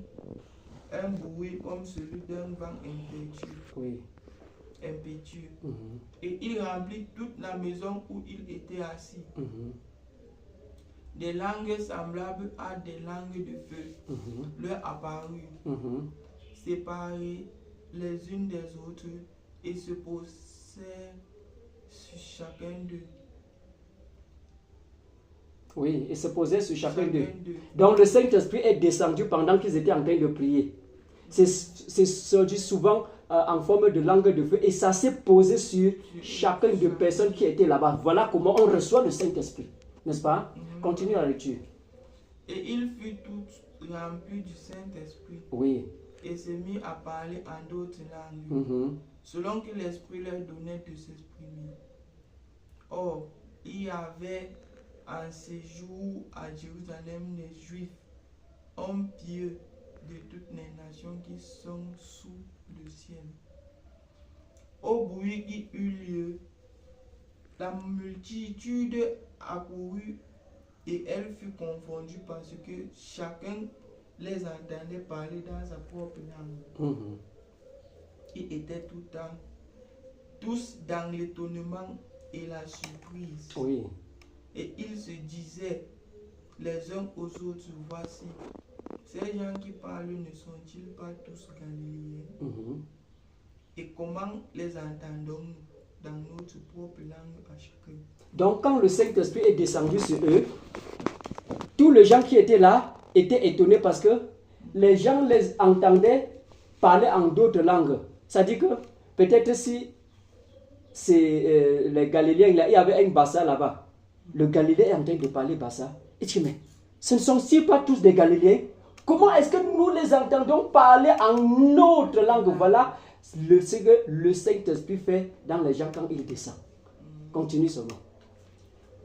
un bruit comme celui d'un vent impétueux. Oui. Impétueux. Mhm. Et il remplit toute la maison où il était assis. Mhm. Des langues semblables à des langues de feu Mhm. leur apparurent, Mhm. séparées les unes des autres, et se posèrent sur chacun d'eux. Oui, et se posait sur chacun d'eux. Donc le Saint-Esprit est descendu pendant qu'ils étaient en train de prier. C'est dit souvent en forme de langue de feu et ça s'est posé sur chacun des personnes qui étaient là-bas. Voilà comment on reçoit le Saint-Esprit. N'est-ce pas? Continue la lecture. Et il fut tout rempli du Saint-Esprit. Oui. Et se mit à parler en d'autres langues, Mhm. selon que l'Esprit leur donnait de s'exprimer. Or, il y avait en séjour à Jérusalem les Juifs, hommes pieux de toutes les nations qui sont sous le ciel. Au bruit qui eut lieu, la multitude accourut et elle fut confondue parce que chacun les entendait parler dans sa propre langue. Mhm. Ils étaient tout le temps, tous dans l'étonnement et la surprise. Oui. Et ils se disaient les uns aux autres, voici, ces gens qui parlent ne sont-ils pas tous galiléens? Mhm. Et comment les entendons-nous dans notre propre langue à chacun? Donc quand le Saint-Esprit est descendu sur eux, tous les gens qui étaient là étaient étonnés parce que les gens les entendaient parler en d'autres langues. C'est-à-dire que peut-être si c'est les Galiléens, là, il y avait un Bassa là-bas. Le Galilée est en train de parler Bassa. Et tu dis, mais ce ne sont-ils pas tous des Galiléens? Comment est-ce que nous les entendons parler en notre langue? Voilà ce que le Saint-Esprit fait dans les gens quand il descend. Continue seulement.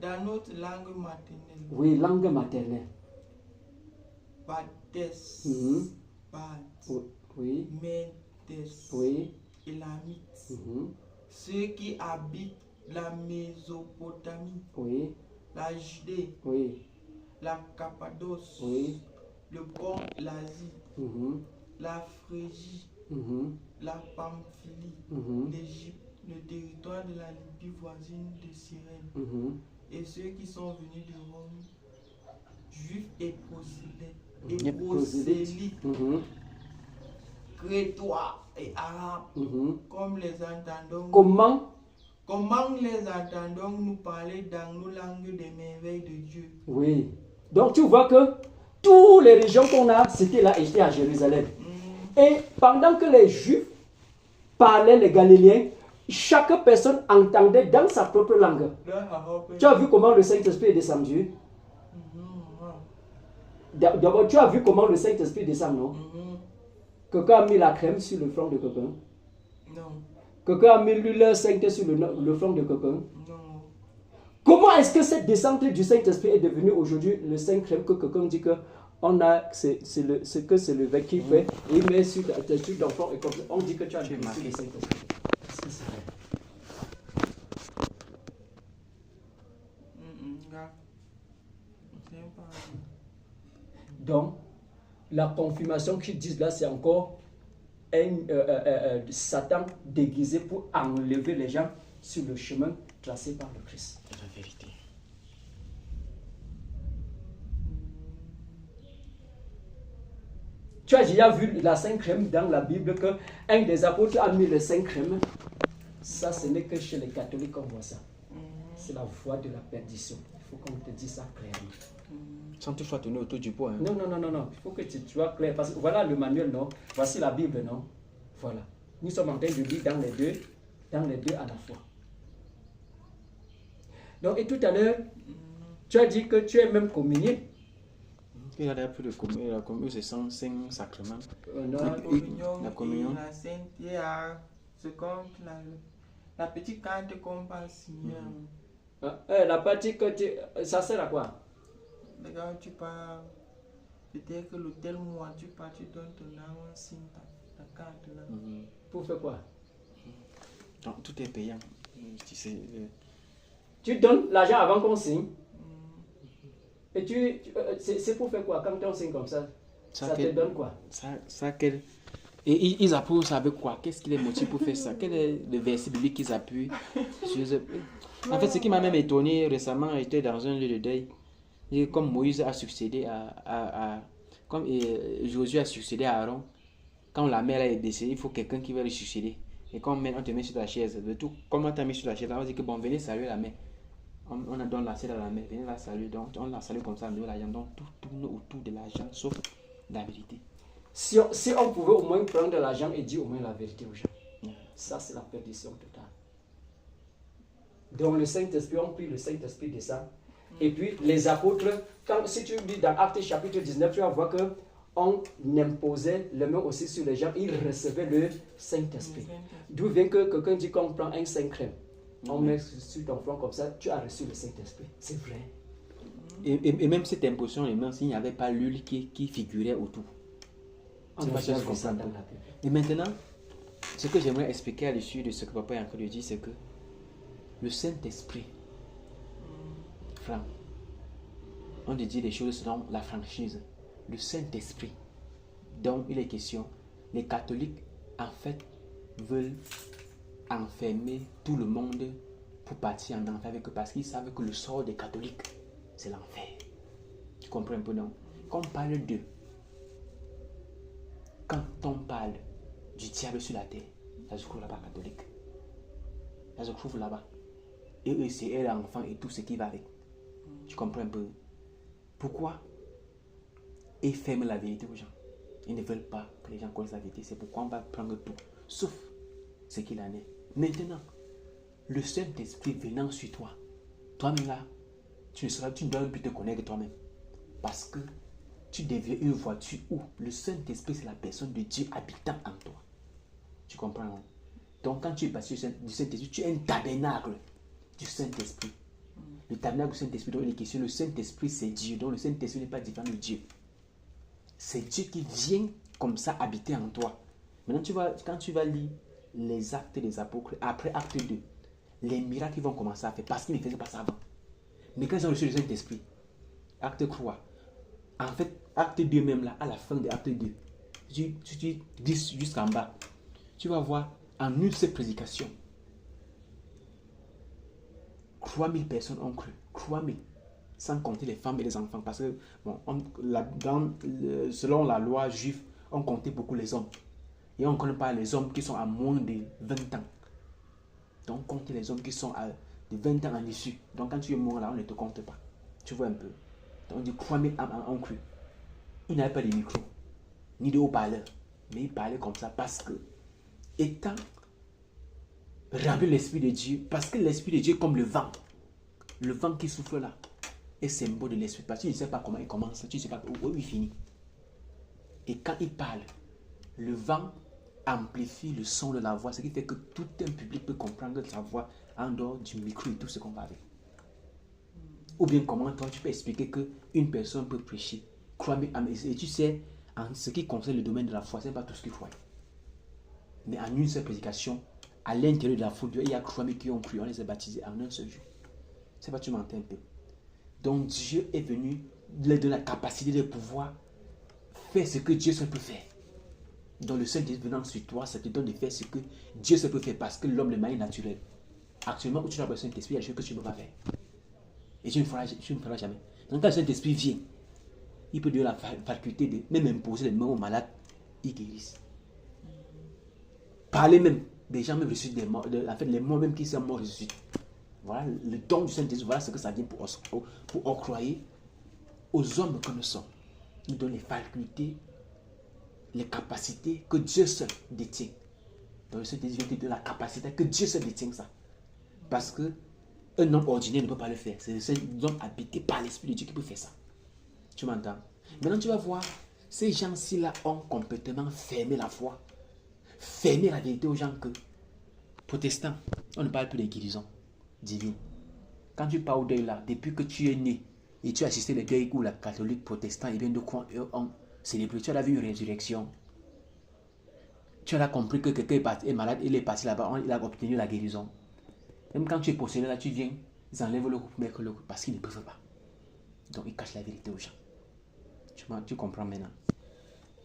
Dans notre langue maternelle, Oui, langue maternelle. Bades, Mhm. Bad, Oui, Medes, oui. Élamites, Mhm. ceux qui habitent la Mésopotamie, Oui, la Judée, oui, la Cappadoce, oui. le pont, l'Asie, Mhm. la Phrygie, Mhm. la Pamphylie, Mhm. l'Égypte, le territoire de la Libye voisine de Cyrène, Mhm. et ceux qui sont venus de Rome, juifs et prosélytes, Mhm. crétois et arabes, Mhm. comme les entendons. Comment les entendons-nous parler dans nos langues des merveilles de Dieu? Oui. Donc tu vois que toutes les régions qu'on a citées là étaient à Jérusalem. Et pendant que les Juifs parlaient les Galiléens, chaque personne entendait dans sa propre langue. Tu as vu comment le Saint-Esprit est descendu? D'abord, tu as vu comment le Saint-Esprit descend, non? Quelqu'un a mis la crème sur le front de quelqu'un? Non. Quelqu'un a mis l'huile sainte sur le front de quelqu'un? Non. Comment est-ce que cette descente du Saint-Esprit est devenue aujourd'hui le Saint crème que quelqu'un dit que c'est le vin qu'il fait et il met sur tes trucs d'enfant et comme ça, on dit que tu as reçu le Saint-Esprit. Est-ce que c'est vrai? Donc, la confirmation qu'ils disent là, c'est encore Satan déguisé pour enlever les gens sur le chemin tracé par le Christ. C'est la vérité. Tu as déjà vu la Sainte Crème dans la Bible que un des apôtres a mis le Sainte Crème. Ça, ce n'est que chez les catholiques qu'on voit ça. C'est la voie de la perdition. Il faut qu'on te dise ça clairement. Sans toutefois tourner autour du pot. Hein. Non. Il faut que tu sois clair. Parce que voilà le manuel, non? Voici la Bible, non? Voilà. Nous sommes en train de lire dans les deux à la fois. Donc, et tout à l'heure, tu as dit que tu es même communié. Il a d'ailleurs plus de communion. La communion, c'est 105 sacrements. La communion. La Sainte, c'est comme la petite carte qu'on va signer. La partie que tu... Ça sert à quoi? Regarde, tu pars. Peut-être que l'hôtel moi, tu pars, tu donnes ton nom, on signe ta carte là. Pour faire quoi? Donc, tout est payant. Tu sais, Tu donnes l'argent avant qu'on signe. Et c'est pour faire quoi? Quand on signe comme ça, ça te donne quoi? Et ils appuient ça avec quoi? Qu'est-ce qui les motive pour faire ça? Quel est le verset biblique qu'ils appuient? En fait, ce qui m'a même étonné récemment, j'étais dans un lieu de deuil. Et comme Moïse a succédé comme Josué a succédé à Aaron, quand la mère est décédée, il faut quelqu'un qui va le succéder. Et quand on te met sur la chaise, comment on t'a mis sur la chaise, on dit que bon, venez saluer la mère. On a donné la selle à la mère, venez la saluer. Donc on la salue comme ça, on donne l'argent. Donc tout tourne autour de l'argent, sauf la vérité. Si on pouvait au moins prendre de l'argent et dire au moins la vérité aux gens, ça c'est la perdition totale. Donc le Saint-Esprit, on prie, le Saint-Esprit descend. Et puis les apôtres, si tu lis dans Actes chapitre 19, tu vas voir que on imposait les mains aussi sur les gens, ils recevaient le Saint-Esprit. D'où vient que quelqu'un dit qu'on prend un Saint crème, on met sur ton front comme ça, tu as reçu le Saint-Esprit. C'est vrai. Et même cette imposition, les mains, s'il n'y avait pas l'huile qui figurait autour. On va faire ça dans la Bible. Et maintenant, ce que j'aimerais expliquer à l'issue de ce que papa est en train de dire, c'est que le Saint-Esprit, Franck, on te dit les choses selon la franchise. Le Saint-Esprit, dont il est question, les catholiques, en fait, veulent enfermer tout le monde pour partir en enfer avec eux parce qu'ils savent que le sort des catholiques, c'est l'enfer. Tu comprends un peu, non? Quand on parle d'eux, quand on parle du diable sur la terre, ça se trouve là-bas, catholique. Ça se trouve là-bas. Et eux, c'est eux, l'enfant et tout ce qui va avec. Tu comprends un peu? Pourquoi ils ferment la vérité aux gens? Ils ne veulent pas que les gens connaissent la vérité. C'est pourquoi on va prendre tout, sauf ce qu'il en est. Maintenant, le Saint-Esprit venant sur toi, toi-même là, tu ne dois même plus te connaître toi-même. Parce que tu deviens une voiture où le Saint-Esprit, c'est la personne de Dieu habitant en toi. Tu comprends, non? Donc quand tu es passé du Saint-Esprit, tu es un tabernacle du Saint-Esprit. Le tabernacle du Saint-Esprit, dont il est question, le Saint-Esprit, c'est Dieu. Donc le Saint-Esprit n'est pas différent de Dieu. C'est Dieu qui vient comme ça habiter en toi. Maintenant, quand tu vas lire les actes des apôtres, après acte 2, les miracles vont commencer à faire parce qu'ils ne faisaient pas ça avant. Mais quand ils ont reçu le Saint-Esprit, acte 3, en fait, acte 2 même là, à la fin de acte 2, tu dis jusqu'en bas, tu vas voir en une seule prédication, 3000 personnes ont cru. 3000. Sans compter les femmes et les enfants. Parce que, bon, selon la loi juive, on comptait beaucoup les hommes. Et on ne connaît pas les hommes qui sont à moins de 20 ans. Donc, on compte les hommes qui sont de 20 ans en issue. Donc, quand tu es mort là, on ne te compte pas. Tu vois un peu. Donc, on dit 3000 âmes ont cru. Ils n'avaient pas de micro, ni de haut-parleur. Mais ils parlaient comme ça parce que, étant rempli de l'Esprit de Dieu, parce que l'Esprit de Dieu est comme le vent qui souffle là, est symbole de l'Esprit. Parce que tu ne sais pas comment il commence, tu ne sais pas où il finit. Et quand il parle, le vent amplifie le son de la voix, ce qui fait que tout un public peut comprendre sa voix en dehors du micro et tout ce qu'on va avec. Ou bien comment toi tu peux expliquer qu'une personne peut prêcher, et tu sais, en ce qui concerne le domaine de la foi, ce n'est pas tout ce qu'il faut. Mais en une seule prédication, à l'intérieur de la foule, il y a 3000 qui ont cru, on les a baptisés en un seul jour. C'est pas, tu m'entends un peu. Donc Dieu est venu leur donner la capacité de pouvoir faire ce que Dieu seul peut faire. Donc le Saint-Esprit venant sur toi, ça te donne de faire ce que Dieu seul peut faire parce que l'homme, le manière naturel. Actuellement, où tu as le Saint-Esprit, il y a des choses que tu ne peux pas faire. Et tu ne feras jamais. Donc quand le Saint-Esprit vient, il peut donner la faculté de même imposer les mains aux malades, ils guérissent. Parler même, des gens même ressuscitent des morts, en fait les morts même qui sont morts ressuscitent. Voilà le don du Saint-Esprit, voilà ce que ça vient pour octroyer aux hommes que nous sommes. Nous donne les facultés, les capacités que Dieu seul détient. Donc le Saint-Esprit vient de la capacité que Dieu seul détient ça. Parce que un homme ordinaire ne peut pas le faire. C'est un homme habité par l'Esprit de Dieu qui peut faire ça. Tu m'entends? Maintenant tu vas voir, ces gens-ci là ont complètement fermé la foi, fermé la vérité aux gens que protestants, on ne parle plus de guérison divine. Quand tu parles au deuil là, depuis que tu es né et tu as assisté les deuils où la catholique, protestant et bien de quoi ont célébré, tu as vu une résurrection. Tu as compris que quelqu'un est malade, il est parti là-bas, il a obtenu la guérison. Même quand tu es possédé là, tu viens, Ils enlèvent le couple, mettre le couple parce qu'ils ne peuvent pas. Donc ils cachent la vérité aux gens. Tu comprends maintenant.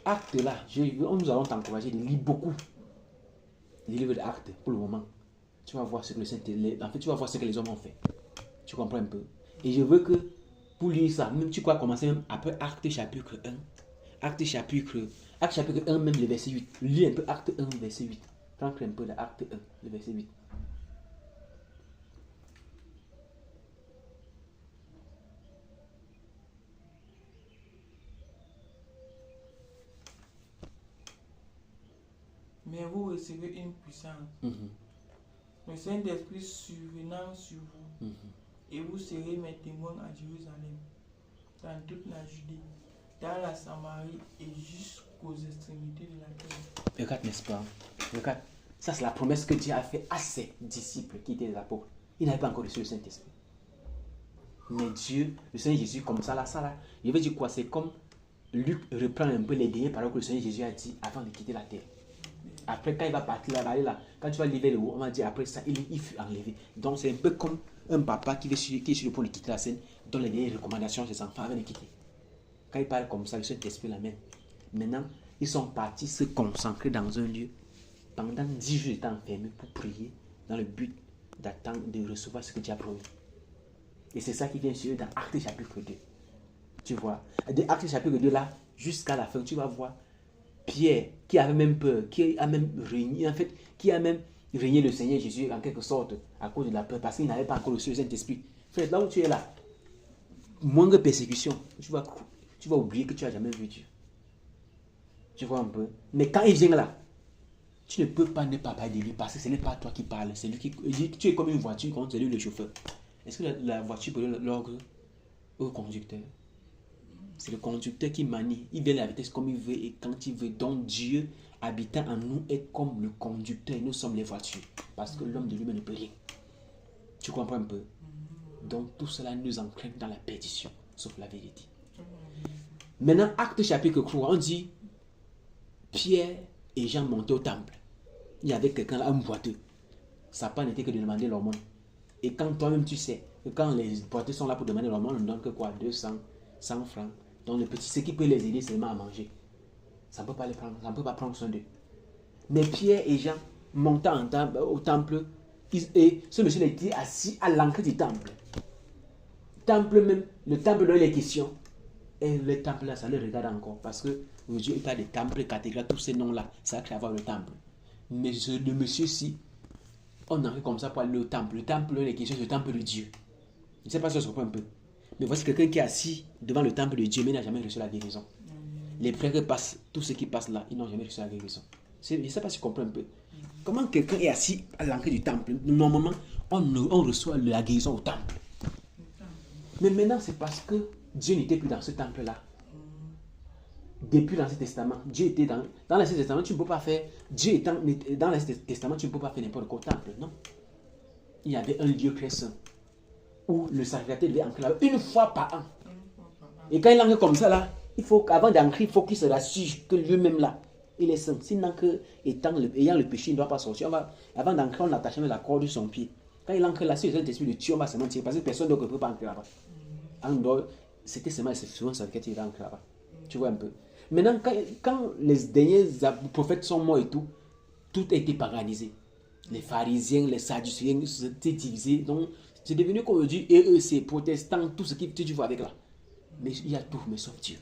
Acte là, nous allons t'encourager de lire beaucoup. Les livres d'actes pour le moment. Tu vas voir ce que tu vas voir ce que les hommes ont fait. Tu comprends un peu. Et je veux que pour lire ça, même tu crois commencer même après Acte chapitre 1. Acte chapitre 1, même le verset 8. Lis un peu Acte 1, verset 8. Prends un peu de Acte 1, le verset 8. Mais vous recevez une puissance. Le Saint-Esprit survenant sur vous. Et vous serez mes témoins à Jérusalem, dans toute la Judée, dans la Samarie et jusqu'aux extrémités de la terre. Regarde, n'est-ce pas? Regarde, ça c'est la promesse que Dieu a fait à ses disciples qui étaient des apôtres. Ils n'avaient pas encore reçu le Saint-Esprit. Mais Dieu, le Seigneur Jésus, comme ça là, je veux dire quoi? C'est comme Luc reprend un peu les dernières paroles que le Seigneur Jésus a dit avant de quitter la terre. Après, quand il va partir là, quand tu vas lever le haut, on va dire après ça, il fut enlevé. Donc, c'est un peu comme un papa qui est sur le point de quitter la scène, donne les dernières recommandations à ses enfants avant de quitter. Quand il parle comme ça, le Saint-Esprit l'amène. Maintenant, ils sont partis se concentrer dans un lieu pendant 10 jours, ils étaient enfermés pour prier dans le but d'attendre de recevoir ce que Dieu a promis. Et c'est ça qui vient sur eux dans Actes chapitre 2. Tu vois, de Actes chapitre 2 là, jusqu'à la fin, tu vas voir Pierre, qui avait même peur, qui a même régné le Seigneur Jésus en quelque sorte à cause de la peur, parce qu'il n'avait pas encore reçu le Saint-Esprit. Frère, là où tu es là, moindre persécution, tu vas oublier que tu n'as jamais vu Dieu. Tu vois un peu. Mais quand il vient là, tu ne peux pas ne pas parler de lui, parce que ce n'est pas toi qui parles, c'est lui qui... Tu es comme une voiture, c'est lui le chauffeur. Est-ce que la voiture peut donner l'ordre au conducteur? C'est le conducteur qui manie. Il vient à la vitesse comme il veut et quand il veut. Donc Dieu, habitant en nous, est comme le conducteur. Nous sommes les voitures. Parce que l'homme de lui-même ne peut rien. Tu comprends un peu? Donc tout cela nous entraîne dans la perdition, sauf la vérité. Maintenant, Acte chapitre 3, on dit Pierre et Jean montaient au temple. Il y avait quelqu'un là, un boiteux. Sa part n'était que de demander l'aumône. Et quand toi-même tu sais que quand les boiteux sont là pour demander l'aumône, on ne donne que quoi? 200, 100 francs. Donc, le petit, ce qui peut les aider seulement à manger. Ça ne peut pas les prendre, ça ne peut pas prendre soin d'eux. Mais Pierre et Jean montant au temple, et ce monsieur était assis à l'entrée du temple. Le temple donne les questions. Et le temple là, ça le regarde encore. Parce que Dieu il parle des temples, cathédrales, tous ces noms-là, ça crée avoir le temple. Mais le monsieur-ci, on arrive comme ça pour aller au temple. Le temple, les questions, c'est le temple de Dieu. Je ne sais pas si on se comprend un peu. Mais voici quelqu'un qui est assis devant le temple de Dieu, mais n'a jamais reçu la guérison. Les prêtres passent, tous ceux qui passent là, ils n'ont jamais reçu la guérison. Je ne sais pas si tu comprends un peu. Comment quelqu'un est assis à l'entrée du temple? Normalement, on reçoit la guérison au temple. Mais maintenant, c'est parce que Dieu n'était plus dans ce temple-là. Depuis l'Ancien Testament, Dieu était dans l'Ancien Testament, tu ne peux pas faire. Dieu étant dans l'Ancien Testament, tu ne peux pas faire n'importe quel temple, non. Il y avait un lieu très saint où le sacrificateur devait entrer là une fois par an. Et quand il entre comme ça là, avant d'entrer, il faut qu'il se rassure que lui-même là, il est saint. Sinon ayant le péché, il ne doit pas sortir. Avant d'entrer, on attache la corde de son pied. Quand il entre là, si le Saint-Esprit le tue, on va se mentir parce que personne d'autre ne peut pas entrer là-bas. C'était seulement souvent le sacrificateur qui va entrer là-bas. Tu vois un peu. Maintenant, quand les derniers prophètes sont morts et tout a été paganisé. Les pharisiens, les sadducéens s'étaient divisés. Donc, c'est devenu comme aujourd'hui, EEC, protestants, tout ce qui tu vois avec là. Mais il y a tout, mais sauf Dieu.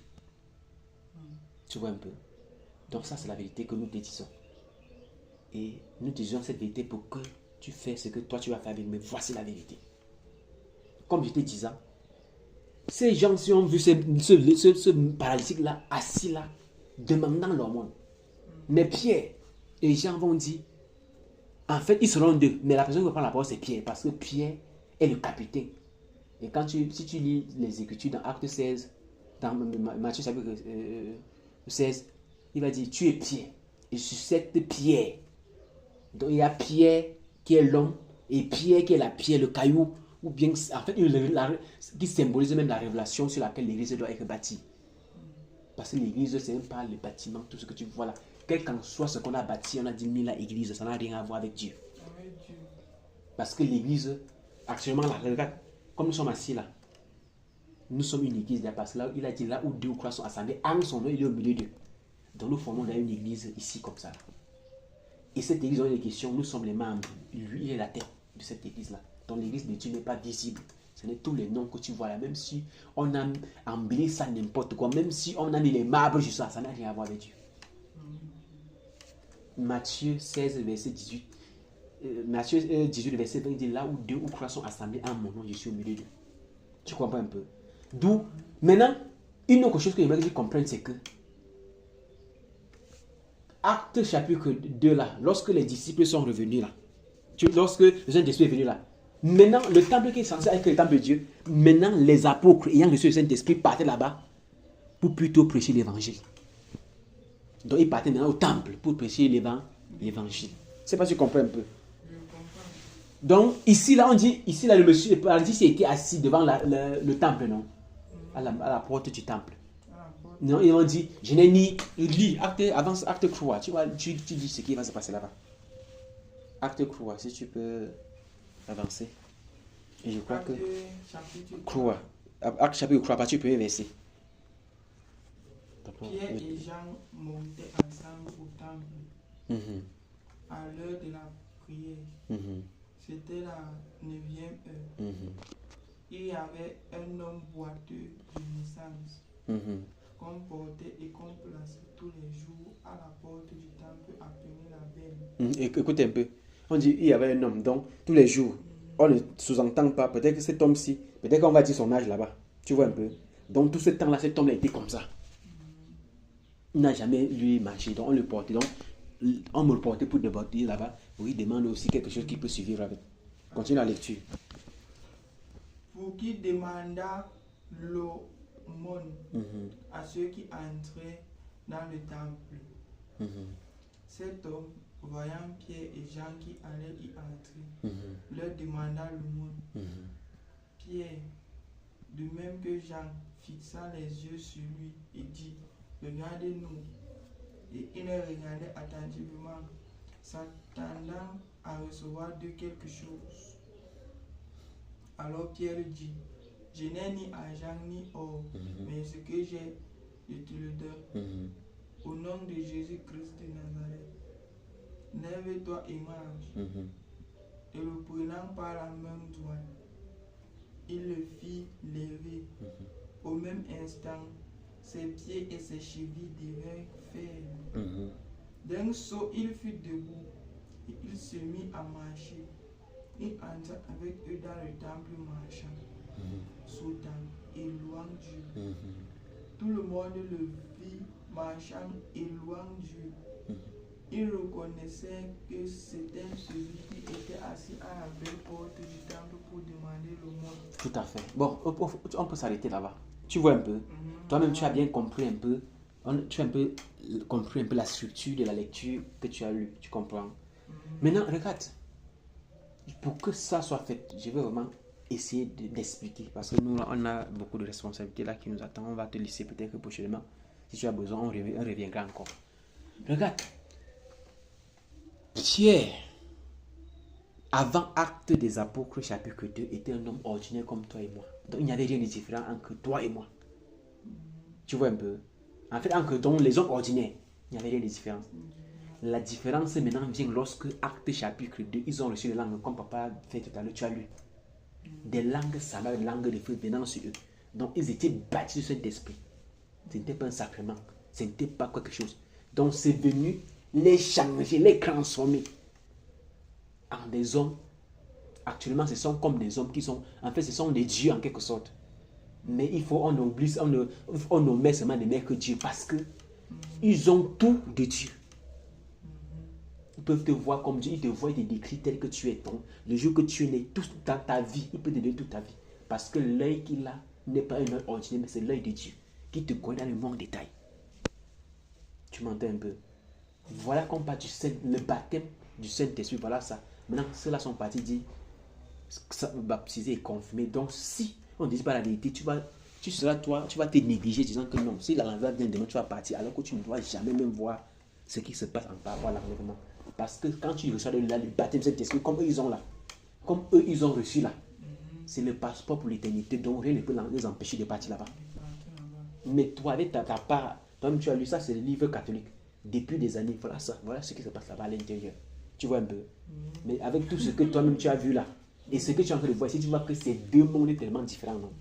Tu vois un peu. Donc ça, c'est la vérité que nous te disons. Et nous te disons cette vérité pour que tu fasses ce que toi tu vas faire avec. Mais voici la vérité. Comme je te disais, ces gens qui ont vu ce paralytique-là, assis là, demandant leur monde. Mais Pierre et Jean vont dire, en fait, ils seront deux. Mais la personne qui va prendre la parole, c'est Pierre. Parce que Pierre est le capitaine. Et si tu lis les Écritures dans Acte 16, dans Matthieu chapitre 16, il va dire, tu es Pierre. Et sur cette pierre, donc il y a Pierre qui est l'homme, et Pierre qui est la pierre, le caillou, ou bien, en fait, qui symbolise même la révélation sur laquelle l'église doit être bâtie. Parce que l'église, c'est même pas le bâtiment, tout ce que tu vois là. Quel qu'en soit ce qu'on a bâti, on a dit 1000 ans l'église, ça n'a rien à voir avec Dieu. Parce que l'église, Actuellement, là, regarde, comme nous sommes assis là, nous sommes une église là, parce que là, il a dit là où 2 ou 3 sont assemblés, en son nom, il est au milieu d'eux. Donc nous formons une église ici comme ça. Et cette église, on a des questions, nous sommes les membres. Lui, il est la tête de cette église-là. Donc l'église de Dieu n'est pas visible. Ce n'est tous les noms que tu vois là. Même si on a embelli ça n'importe quoi, même si on a mis les marbres sur ça, ça n'a rien à voir avec Dieu. Matthieu 16, verset 18. Matthieu 18, verset 20, il dit là où 2 ou 3 sont assemblés en mon nom, je suis au milieu d'eux. Tu comprends un peu? D'où, maintenant, une autre chose que j'aimerais que tu comprennes, c'est que Acte chapitre 2 là, lorsque les disciples sont revenus là, lorsque le Saint-Esprit est venu là, maintenant le temple qui est censé être le temple de Dieu, maintenant les apôtres ayant reçu le Saint-Esprit partaient là-bas pour plutôt prêcher l'évangile. Donc ils partaient maintenant au temple pour prêcher l'évangile. Je ne sais pas si tu comprends un peu. Donc ici là on dit, ici là le monsieur, le paradis était assis devant le temple, non? À la porte du temple. Non, ils ont dit, je n'ai ni lis, avance, acte croix. Tu vois, tu dis ce qui va se passer là-bas. Acte croix, si tu peux avancer. Et je crois que croix. Acte chapitre croix, pas tu peux verser. Pierre et Jean montaient ensemble au temple à l'heure de la prière. C'était la 9e heure. Il y avait un homme boiteux de naissance. Qu'on portait et qu'on plaçait tous les jours à la porte du temple appelé la Belle. Écoutez un peu. On dit il y avait un homme, donc tous les jours. On ne sous-entend pas. Peut-être que cet homme-ci, peut-être qu'on va dire son âge là-bas. Tu vois un peu. Donc tout ce temps-là, cet homme-là était comme ça. Il n'a jamais lui marché. Donc on le portait. Donc on me le portait pour déborder là-bas. Oui, il demande aussi quelque chose qui peut suivre avec. Continue la lecture. Pour qui demanda l'aumône à ceux qui entraient dans le temple. Cet homme, voyant Pierre et Jean qui allaient y entrer, leur demanda l'aumône. Pierre, de même que Jean, fixa les yeux sur lui et dit, regardez-nous. Et il les regardait attentivement, s'attendant à recevoir de quelque chose. Alors Pierre dit, je n'ai ni argent ni or, mais ce que j'ai, je te le donne. Au nom de Jésus-Christ de Nazareth, lève-toi et marche. Et le prenant par la main droite, il le fit lever. Au même instant, ses pieds et ses chevilles devinrent fermes. D'un saut, il fut debout et il se mit à marcher. Il entra avec eux dans le temple marchand, sautant et louant Dieu. Tout le monde le vit marchant et louant Dieu. Il reconnaissait que c'était celui qui était assis à la belle porte du temple pour demander l'aumône. Tout à fait. Bon, on peut s'arrêter là-bas. Tu vois un peu. Toi-même, tu as bien compris un peu. Tu as un peu compris un peu la structure de la lecture que tu as lue. Tu comprends? Maintenant, regarde. Pour que ça soit fait, je vais vraiment essayer d'expliquer. Parce que nous, on a beaucoup de responsabilités là qui nous attendent. On va te laisser peut-être que prochainement. Si tu as besoin, on reviendra encore. Regarde. Pierre, avant Acte des Apôtres, chapitre 2, était un homme ordinaire comme toi et moi. Donc il n'y avait rien de différent entre toi et moi. Tu vois un peu? En fait, entre les hommes ordinaires, il n'y avait rien de différent. La différence maintenant vient lorsque Acte chapitre 2, ils ont reçu les langues, comme papa fait tout à l'heure, tu as lu. Des langues salades, des langues de feu venant sur eux. Donc ils étaient bâtis sur cet esprit. Ce n'était pas un sacrement, ce n'était pas quelque chose. Donc c'est venu les changer, les transformer en des hommes. Actuellement, ce sont comme des hommes qui sont, en fait, ce sont des dieux en quelque sorte. Mais il faut, on omet seulement des mecs que Dieu parce que ils ont tout de Dieu. Ils peuvent te voir comme Dieu, ils te voient, ils te décrivent tel que tu es. Donc, le jour que tu es né, tout dans ta vie, il peut te donner toute ta vie. Parce que l'œil qu'il a n'est pas un œil ordinaire, mais c'est l'œil de Dieu qui te connaît dans le monde détail. Tu m'entends un peu? Voilà qu'on parle le baptême du Saint-Esprit, voilà ça. Maintenant, ceux-là sont partis dire baptisé et confirmé. Donc, si on ne dit pas la vérité, tu vas te négliger disant que non, si l'enlèvement vient demain, tu vas partir, alors que tu ne dois jamais même voir ce qui se passe en par rapport à l'enlèvement. Parce que quand tu reçois le baptême de Saint-Esprit, comme eux ils ont là, comme eux ils ont reçu là, C'est le passeport pour l'éternité, donc rien ne peut les empêcher de partir là-bas. Mais toi, avec ta part, toi-même tu as lu ça, c'est le livre catholique. Depuis des années, voilà ça, voilà ce qui se passe là-bas à l'intérieur. Tu vois un peu. Mais avec tout ce que toi-même tu as vu là, et ce que tu es en train de voir ici, tu vois que c'est deux mondes tellement différents, non?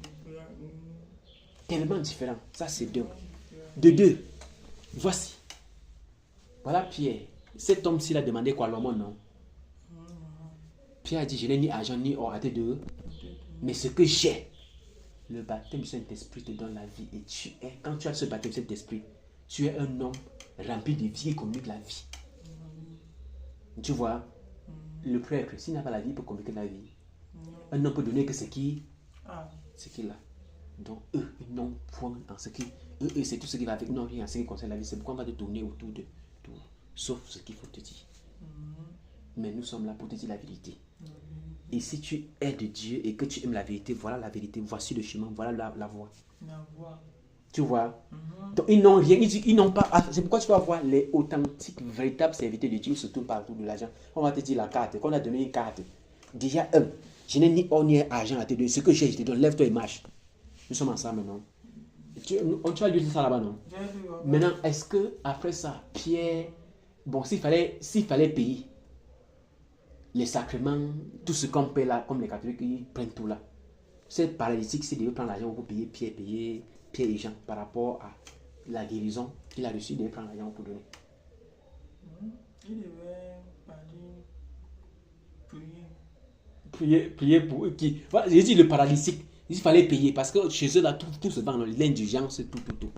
Tellement différents. Ça, c'est deux. De deux. Voici. Voilà Pierre. Cet homme-ci a demandé quoi, l'homme, non? Pierre a dit, je n'ai ni argent ni or à te donner, mais ce que j'ai, le baptême du Saint-Esprit te donne la vie. Et tu es, quand tu as ce baptême du Saint-Esprit, tu es un homme rempli de vie et communique la vie. Tu vois, le prêtre, s'il n'a pas la vie, il peut communiquer la vie. Un homme peut donner que ce qu'il a. Donc eux, ils n'ont point en ce qui... Eux, c'est tout ce qui va avec. Non, rien en ce qui concerne la vie. C'est pourquoi on va te tourner autour de tout. Sauf ce qu'il faut te dire. Mais nous sommes là pour te dire la vérité. Et si tu es de Dieu et que tu aimes la vérité, voilà la vérité, voici le chemin, voilà la voie. Tu vois? Donc ils n'ont rien, ils n'ont pas. C'est pourquoi tu vas voir les authentiques, véritables serviteurs de Dieu, ils se tournent partout de l'argent. On va te dire la carte, qu'on a donné une carte. Déjà, je n'ai ni or ni argent à te donner. Ce que j'ai, je te donne, lève-toi et marche. Nous sommes ensemble maintenant. Tu as lu ça là-bas, non? Maintenant, est-ce que après ça, Pierre, bon, s'il fallait payer les sacrements, tout ce qu'on paie là, comme les catholiques, ils prennent tout là. C'est paralytique, s'il devait prendre l'argent pour payer Pierre et Jean par rapport à la guérison qu'il a reçue, il devait prendre l'argent pour donner. Il devait prier pour eux qui. Voilà, j'ai dit le paralytique. Il fallait payer parce que chez eux, là, tout se vend, l'indulgence, tout.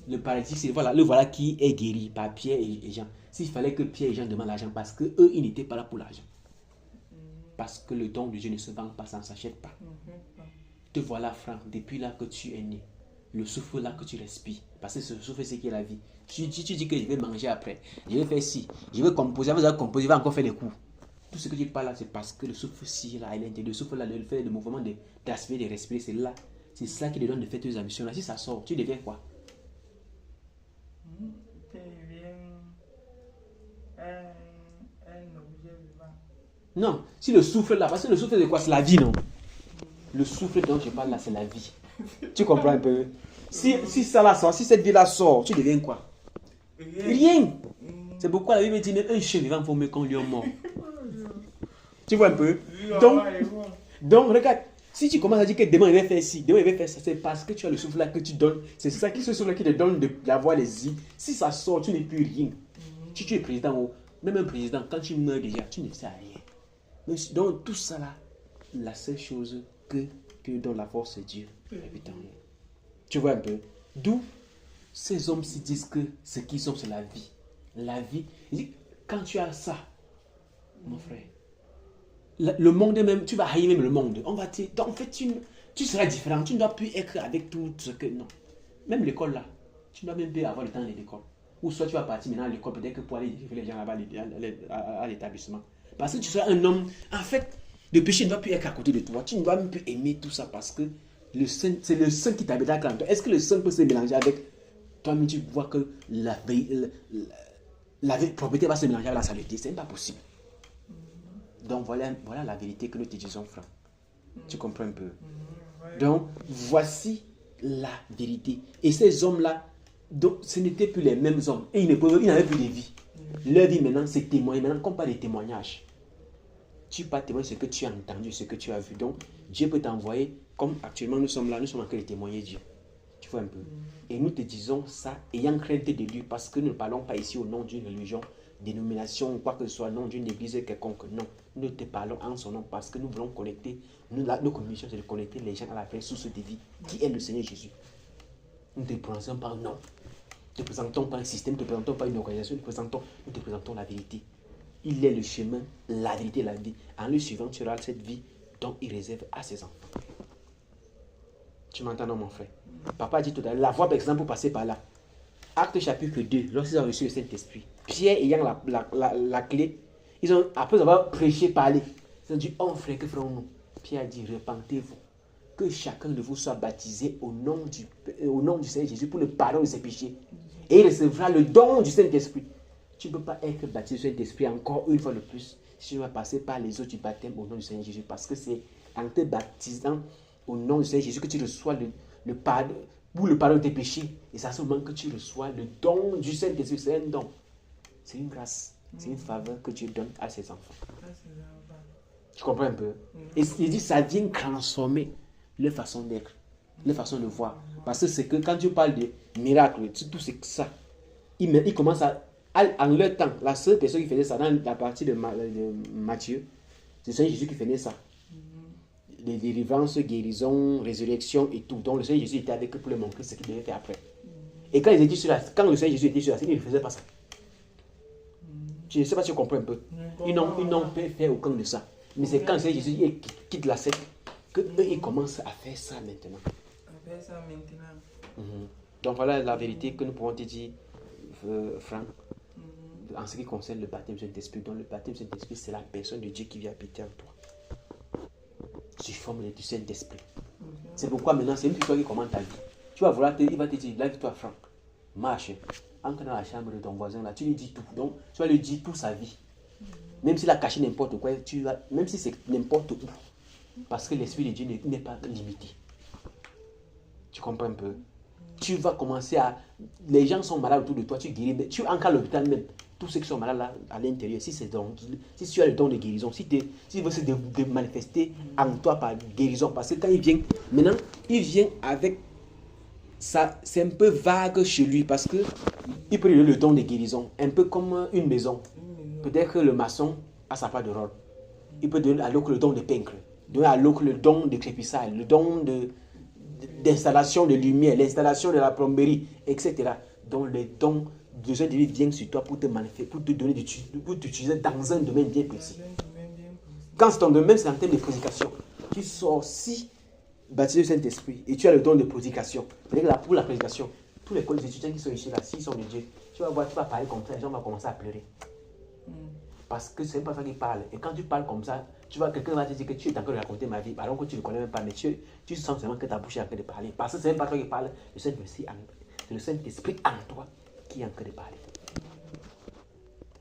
Le paralytique, c'est le voilà qui est guéri par Pierre et Jean. S'il fallait que Pierre et Jean demandent l'argent parce qu'eux, ils n'étaient pas là pour l'argent. Parce que le don de Dieu ne se vend pas, ça ne s'achète pas. Te voilà, frère, depuis là que tu es né, le souffle là que tu respires, parce que ce souffle, c'est qui est la vie. Tu dis que je vais manger après, je vais faire ci, je vais composer, avant de composer, je vais encore faire les coups. Tout ce que tu parles là, c'est parce que le souffle-ci, là, le souffle là, le fait le mouvement d'aspirer, de respirer, c'est là. C'est ça qui te donne de faire tes ambitions là. Si ça sort, tu deviens quoi? Tu deviens un objet vivant. Non, si le souffle là, parce que le souffle c'est quoi? C'est la vie, non? Le souffle dont je parle là, c'est la vie. Tu comprends un peu? Si ça là sort, si cette vie là sort, tu deviens quoi? Rien. C'est pourquoi la Bible dit même un chien vivant vaut mieux qu'un lion mort. Tu vois un peu? Donc regarde, si tu commences à dire que demain il va faire ci, demain il va faire ça, c'est parce que tu as le souffle là que tu donnes. C'est ça qui ce souffle là qui te donne d'avoir les idées. Si ça sort, tu n'es plus rien. Si tu es président, même un président, quand tu meurs déjà, tu ne sais rien. Mais donc tout ça là, la seule chose que donne la force c'est Dieu. Tu vois un peu? D'où ces hommes se disent que ce qu'ils ont c'est la vie. La vie, il dit, quand tu as ça, mon frère, le monde même, tu vas haïr même le monde. On va te, en fait, tu seras différent. Tu ne dois plus être avec tout ce que... Non. Même l'école là, tu ne dois même plus avoir le temps d'aller à l'école. Ou soit tu vas partir maintenant à l'école, peut-être que pour aller faire les gens là-bas à l'établissement. Parce que tu seras un homme... En fait, le péché ne doit plus être à côté de toi. Tu ne dois même plus aimer tout ça parce que c'est le sang qui t'habite en toi. Est-ce que le sang peut se mélanger avec toi-même? Tu vois que la propriété va se mélanger avec la saleté. C'est pas possible. Donc voilà la vérité que nous te disons, frère. Tu comprends un peu? Donc voici la vérité. Et ces hommes-là, donc, ce n'étaient plus les mêmes hommes. Et ils n'avaient plus de vie. Leur vie maintenant, c'est témoigner. Maintenant, comme pas des témoignages. Tu pas témoigner ce que tu as entendu, ce que tu as vu. Donc Dieu peut t'envoyer, comme actuellement nous sommes là, nous sommes en train de témoigner Dieu. Tu vois un peu? Et nous te disons ça, ayant crainte de Dieu, parce que nous ne parlons pas ici au nom d'une religion, dénomination ou quoi que ce soit, non d'une église quelconque. Non, nous te parlons en son nom parce que nous voulons connecter, nos commissions c'est de connecter les gens à la vraie source de vie, qui est le Seigneur Jésus. Nous ne te présentons pas un nom, nous ne te présentons pas un système, nous ne te présentons pas une organisation, nous te présentons la vérité. Il est le chemin, la vérité et la vie. En le suivant, tu auras cette vie dont il réserve à ses enfants. Tu m'entends, non, mon frère? Papa a dit tout à l'heure, la voie par exemple pour passer par là. Acte chapitre 2, lorsqu'ils ont reçu le Saint-Esprit, Pierre ayant la clé, après avoir prêché, parlé, ils ont dit, oh frère, que ferons-nous? Pierre a dit, repentez-vous, que chacun de vous soit baptisé au nom du Seigneur Jésus pour le pardon de ses péchés. Et il recevra le don du Saint-Esprit. Tu ne peux pas être baptisé du Saint-Esprit encore une fois de plus si tu vas passer par les eaux du baptême au nom du Seigneur Jésus, parce que c'est en te baptisant au nom du Seigneur Jésus que tu reçois le pardon, pour le pardon de tes péchés. Et c'est à ce moment que tu reçois le don du Saint-Esprit. C'est un don. C'est une grâce. C'est une faveur que Dieu donne à ses enfants. Tu comprends un peu? Et il dit ça vient transformer leur façon d'être, leur façon de voir. Parce que c'est que quand tu parles de miracle, tout c'est ça. Il commence en leur temps, la seule personne qui faisait ça dans la partie de Matthieu, c'est le Seigneur Jésus qui faisait ça. Les délivrances, guérisons, résurrection et tout. Donc le Seigneur Jésus était avec eux pour leur montrer ce qu'il devait faire après. Et quand le Seigneur Jésus était sur la scène, il ne faisait pas ça. Je ne sais pas si tu comprends un peu. Ils n'ont pas fait aucun de ça. Mais c'est quand le Seigneur Jésus quitte la scène qu'eux, ils commencent à faire ça maintenant. Donc voilà la vérité que nous pouvons te dire, Franck, en ce qui concerne le baptême du Saint-Esprit. Donc le baptême du Saint-Esprit, c'est la personne de Dieu qui vient habiter en toi. Tu formes du Saint-Esprit. C'est pourquoi maintenant, c'est une toi qui commande ta vie. Tu vas vouloir, il va te dire, lève-toi Franck, marche, entre dans la chambre de ton voisin là, tu lui dis tout. Donc tu vas lui dire toute sa vie. Même s'il a caché n'importe quoi, même si c'est n'importe où. Parce que l'Esprit de Dieu n'est pas limité. Tu comprends un peu? Tu vas commencer à... Les gens sont malades autour de toi, tu guéris. Tu entres à l'hôpital même. Tous ceux qui sont malades là, à l'intérieur, si tu as le don de guérison, si veut se manifester en toi par guérison, parce que quand il vient, maintenant, il vient avec ça, c'est un peu vague chez lui, parce que il peut donner le don de guérison, un peu comme une maison. Peut-être que le maçon a sa part de rôle. Il peut donner à l'autre le don de peintre, donner à l'autre le don de crépissage, le don d'installation de lumière, l'installation de la plomberie, etc. Donc les dons de Dieu viennent sur toi pour te manifester, pour te donner, pour t'utiliser dans un domaine bien précis. Quand c'est ton domaine, c'est en termes de prédication. Tu sors si baptisé du Saint-Esprit et tu as le don de prédication. C'est-à-dire que pour la prédication, tous les étudiants qui sont ici là, s'ils sont de Dieu, tu vas voir, tu vas parler comme ça, les gens vont commencer à pleurer. Parce que c'est pas ça qui parle. Et quand tu parles comme ça, tu vois, quelqu'un va te dire que tu es en train de raconter ma vie, alors que tu ne le connais même pas, mais tu sens seulement que ta bouche est en train de parler. Parce que c'est même pas toi qui parle, c'est le Saint-Esprit en toi qui est en train de parler.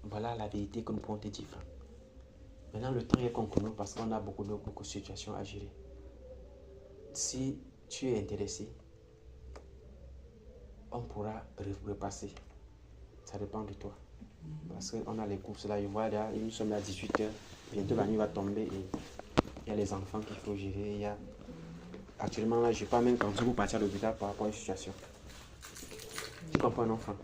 Voilà la vérité que nous pouvons te dire, frère. Maintenant, le temps est conclu parce qu'on a beaucoup de situations à gérer. Si tu es intéressé, on pourra repasser. Ça dépend de toi. Parce qu'on a les courses là, je vois là, nous sommes à 18h, bientôt la nuit va tomber et il y a les enfants qu'il faut gérer. Actuellement là, je n'ai pas même quand pour partir à l'hôpital par rapport à une situation. Tu comprends, non, Franck?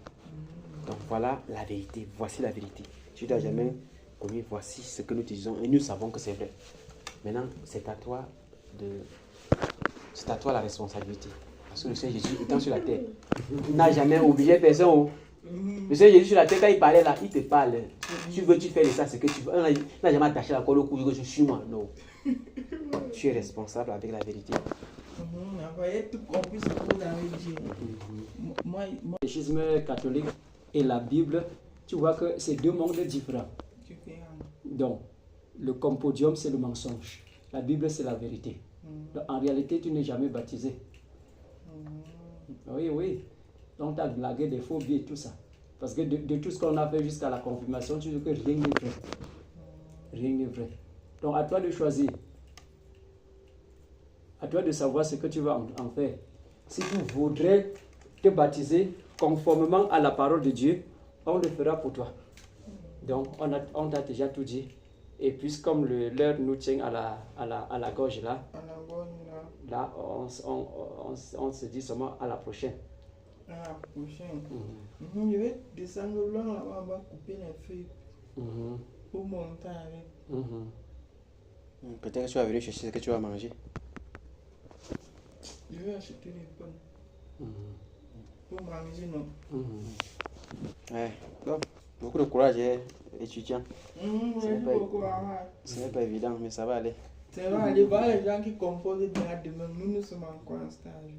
Donc voilà la vérité, voici la vérité. Tu n'as jamais connu, voici ce que nous te disons et nous savons que c'est vrai. Maintenant, c'est à toi la responsabilité. Parce que le Seigneur Jésus étant sur la terre, il n'a jamais obligé personne. Le Seigneur Jésus sur la terre, quand il parlait là, il te parle. Tu veux, tu fais de ça, ce que tu veux. Il n'a jamais attaché la corde au cou, je suis moi. Non. Tu es responsable avec la vérité. Le schisme catholique et la Bible, tu vois que c'est deux mondes différents. Donc, le compodium, c'est le mensonge. La Bible, c'est la vérité. Donc, en réalité, tu n'es jamais baptisé. Oui, oui. Donc, tu as blagué des phobies et tout ça. Parce que de tout ce qu'on a fait jusqu'à la confirmation, tu dis que rien n'est vrai. Rien n'est vrai. Donc, à toi de choisir. À toi de savoir ce que tu vas en faire. Si tu voudrais te baptiser conformément à la parole de Dieu, on le fera pour toi. Donc, on t'a déjà tout dit. Et puis, comme l'heure nous tient à la gorge là, là, on se dit seulement à la prochaine. À la prochaine. Je vais descendre au long là-bas, on va couper les feuilles pour monter avec. Peut-être que tu vas venir chercher ce que tu vas manger. Je vais acheter les pommes. Pour manger, non. Ouais. Donc, beaucoup de courage, étudiant. Ce n'est pas évident, mais ça va aller. Ça va aller. Voir les gens qui composent déjà demain. Nous sommes encore en stage.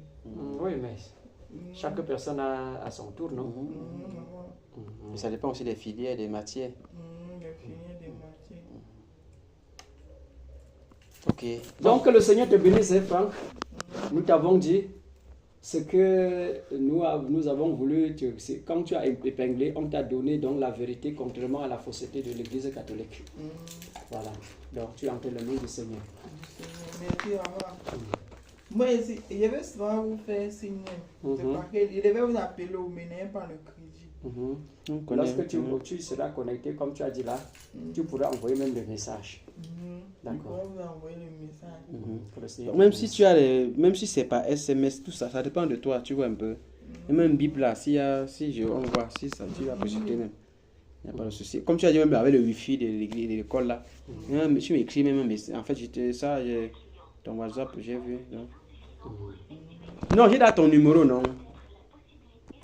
Oui, mais chaque personne a son tour, non? Mais ça dépend aussi des filières, des matières. Les filières, des matières. Ok. Donc, que le Seigneur te bénisse, Franck. Nous t'avons dit Ce que nous avons voulu, c'est quand tu as épinglé, on t'a donné donc la vérité contrairement à la fausseté de l'Église catholique. Voilà. Donc tu entends le nom du Seigneur. Merci, moi, je vais souvent vous faire signe. C'est parce que je devais vous appeler au ménage par le crédit. Lorsque tu seras connecté, comme tu as dit là, tu pourras envoyer même des messages. D'accord. Vous envoyer le message. Même si tu as même si c'est pas SMS, tout ça, ça dépend de toi, tu vois un peu. Et même Bible là, si je envoie, si ça, tu vas consulter même. Il n'y a pas de souci. Comme tu as dit même avec le wifi de l'église, de l'école là, tu m'écris même un message. En fait, ton WhatsApp, j'ai vu. Non, j'ai dans ton numéro, non.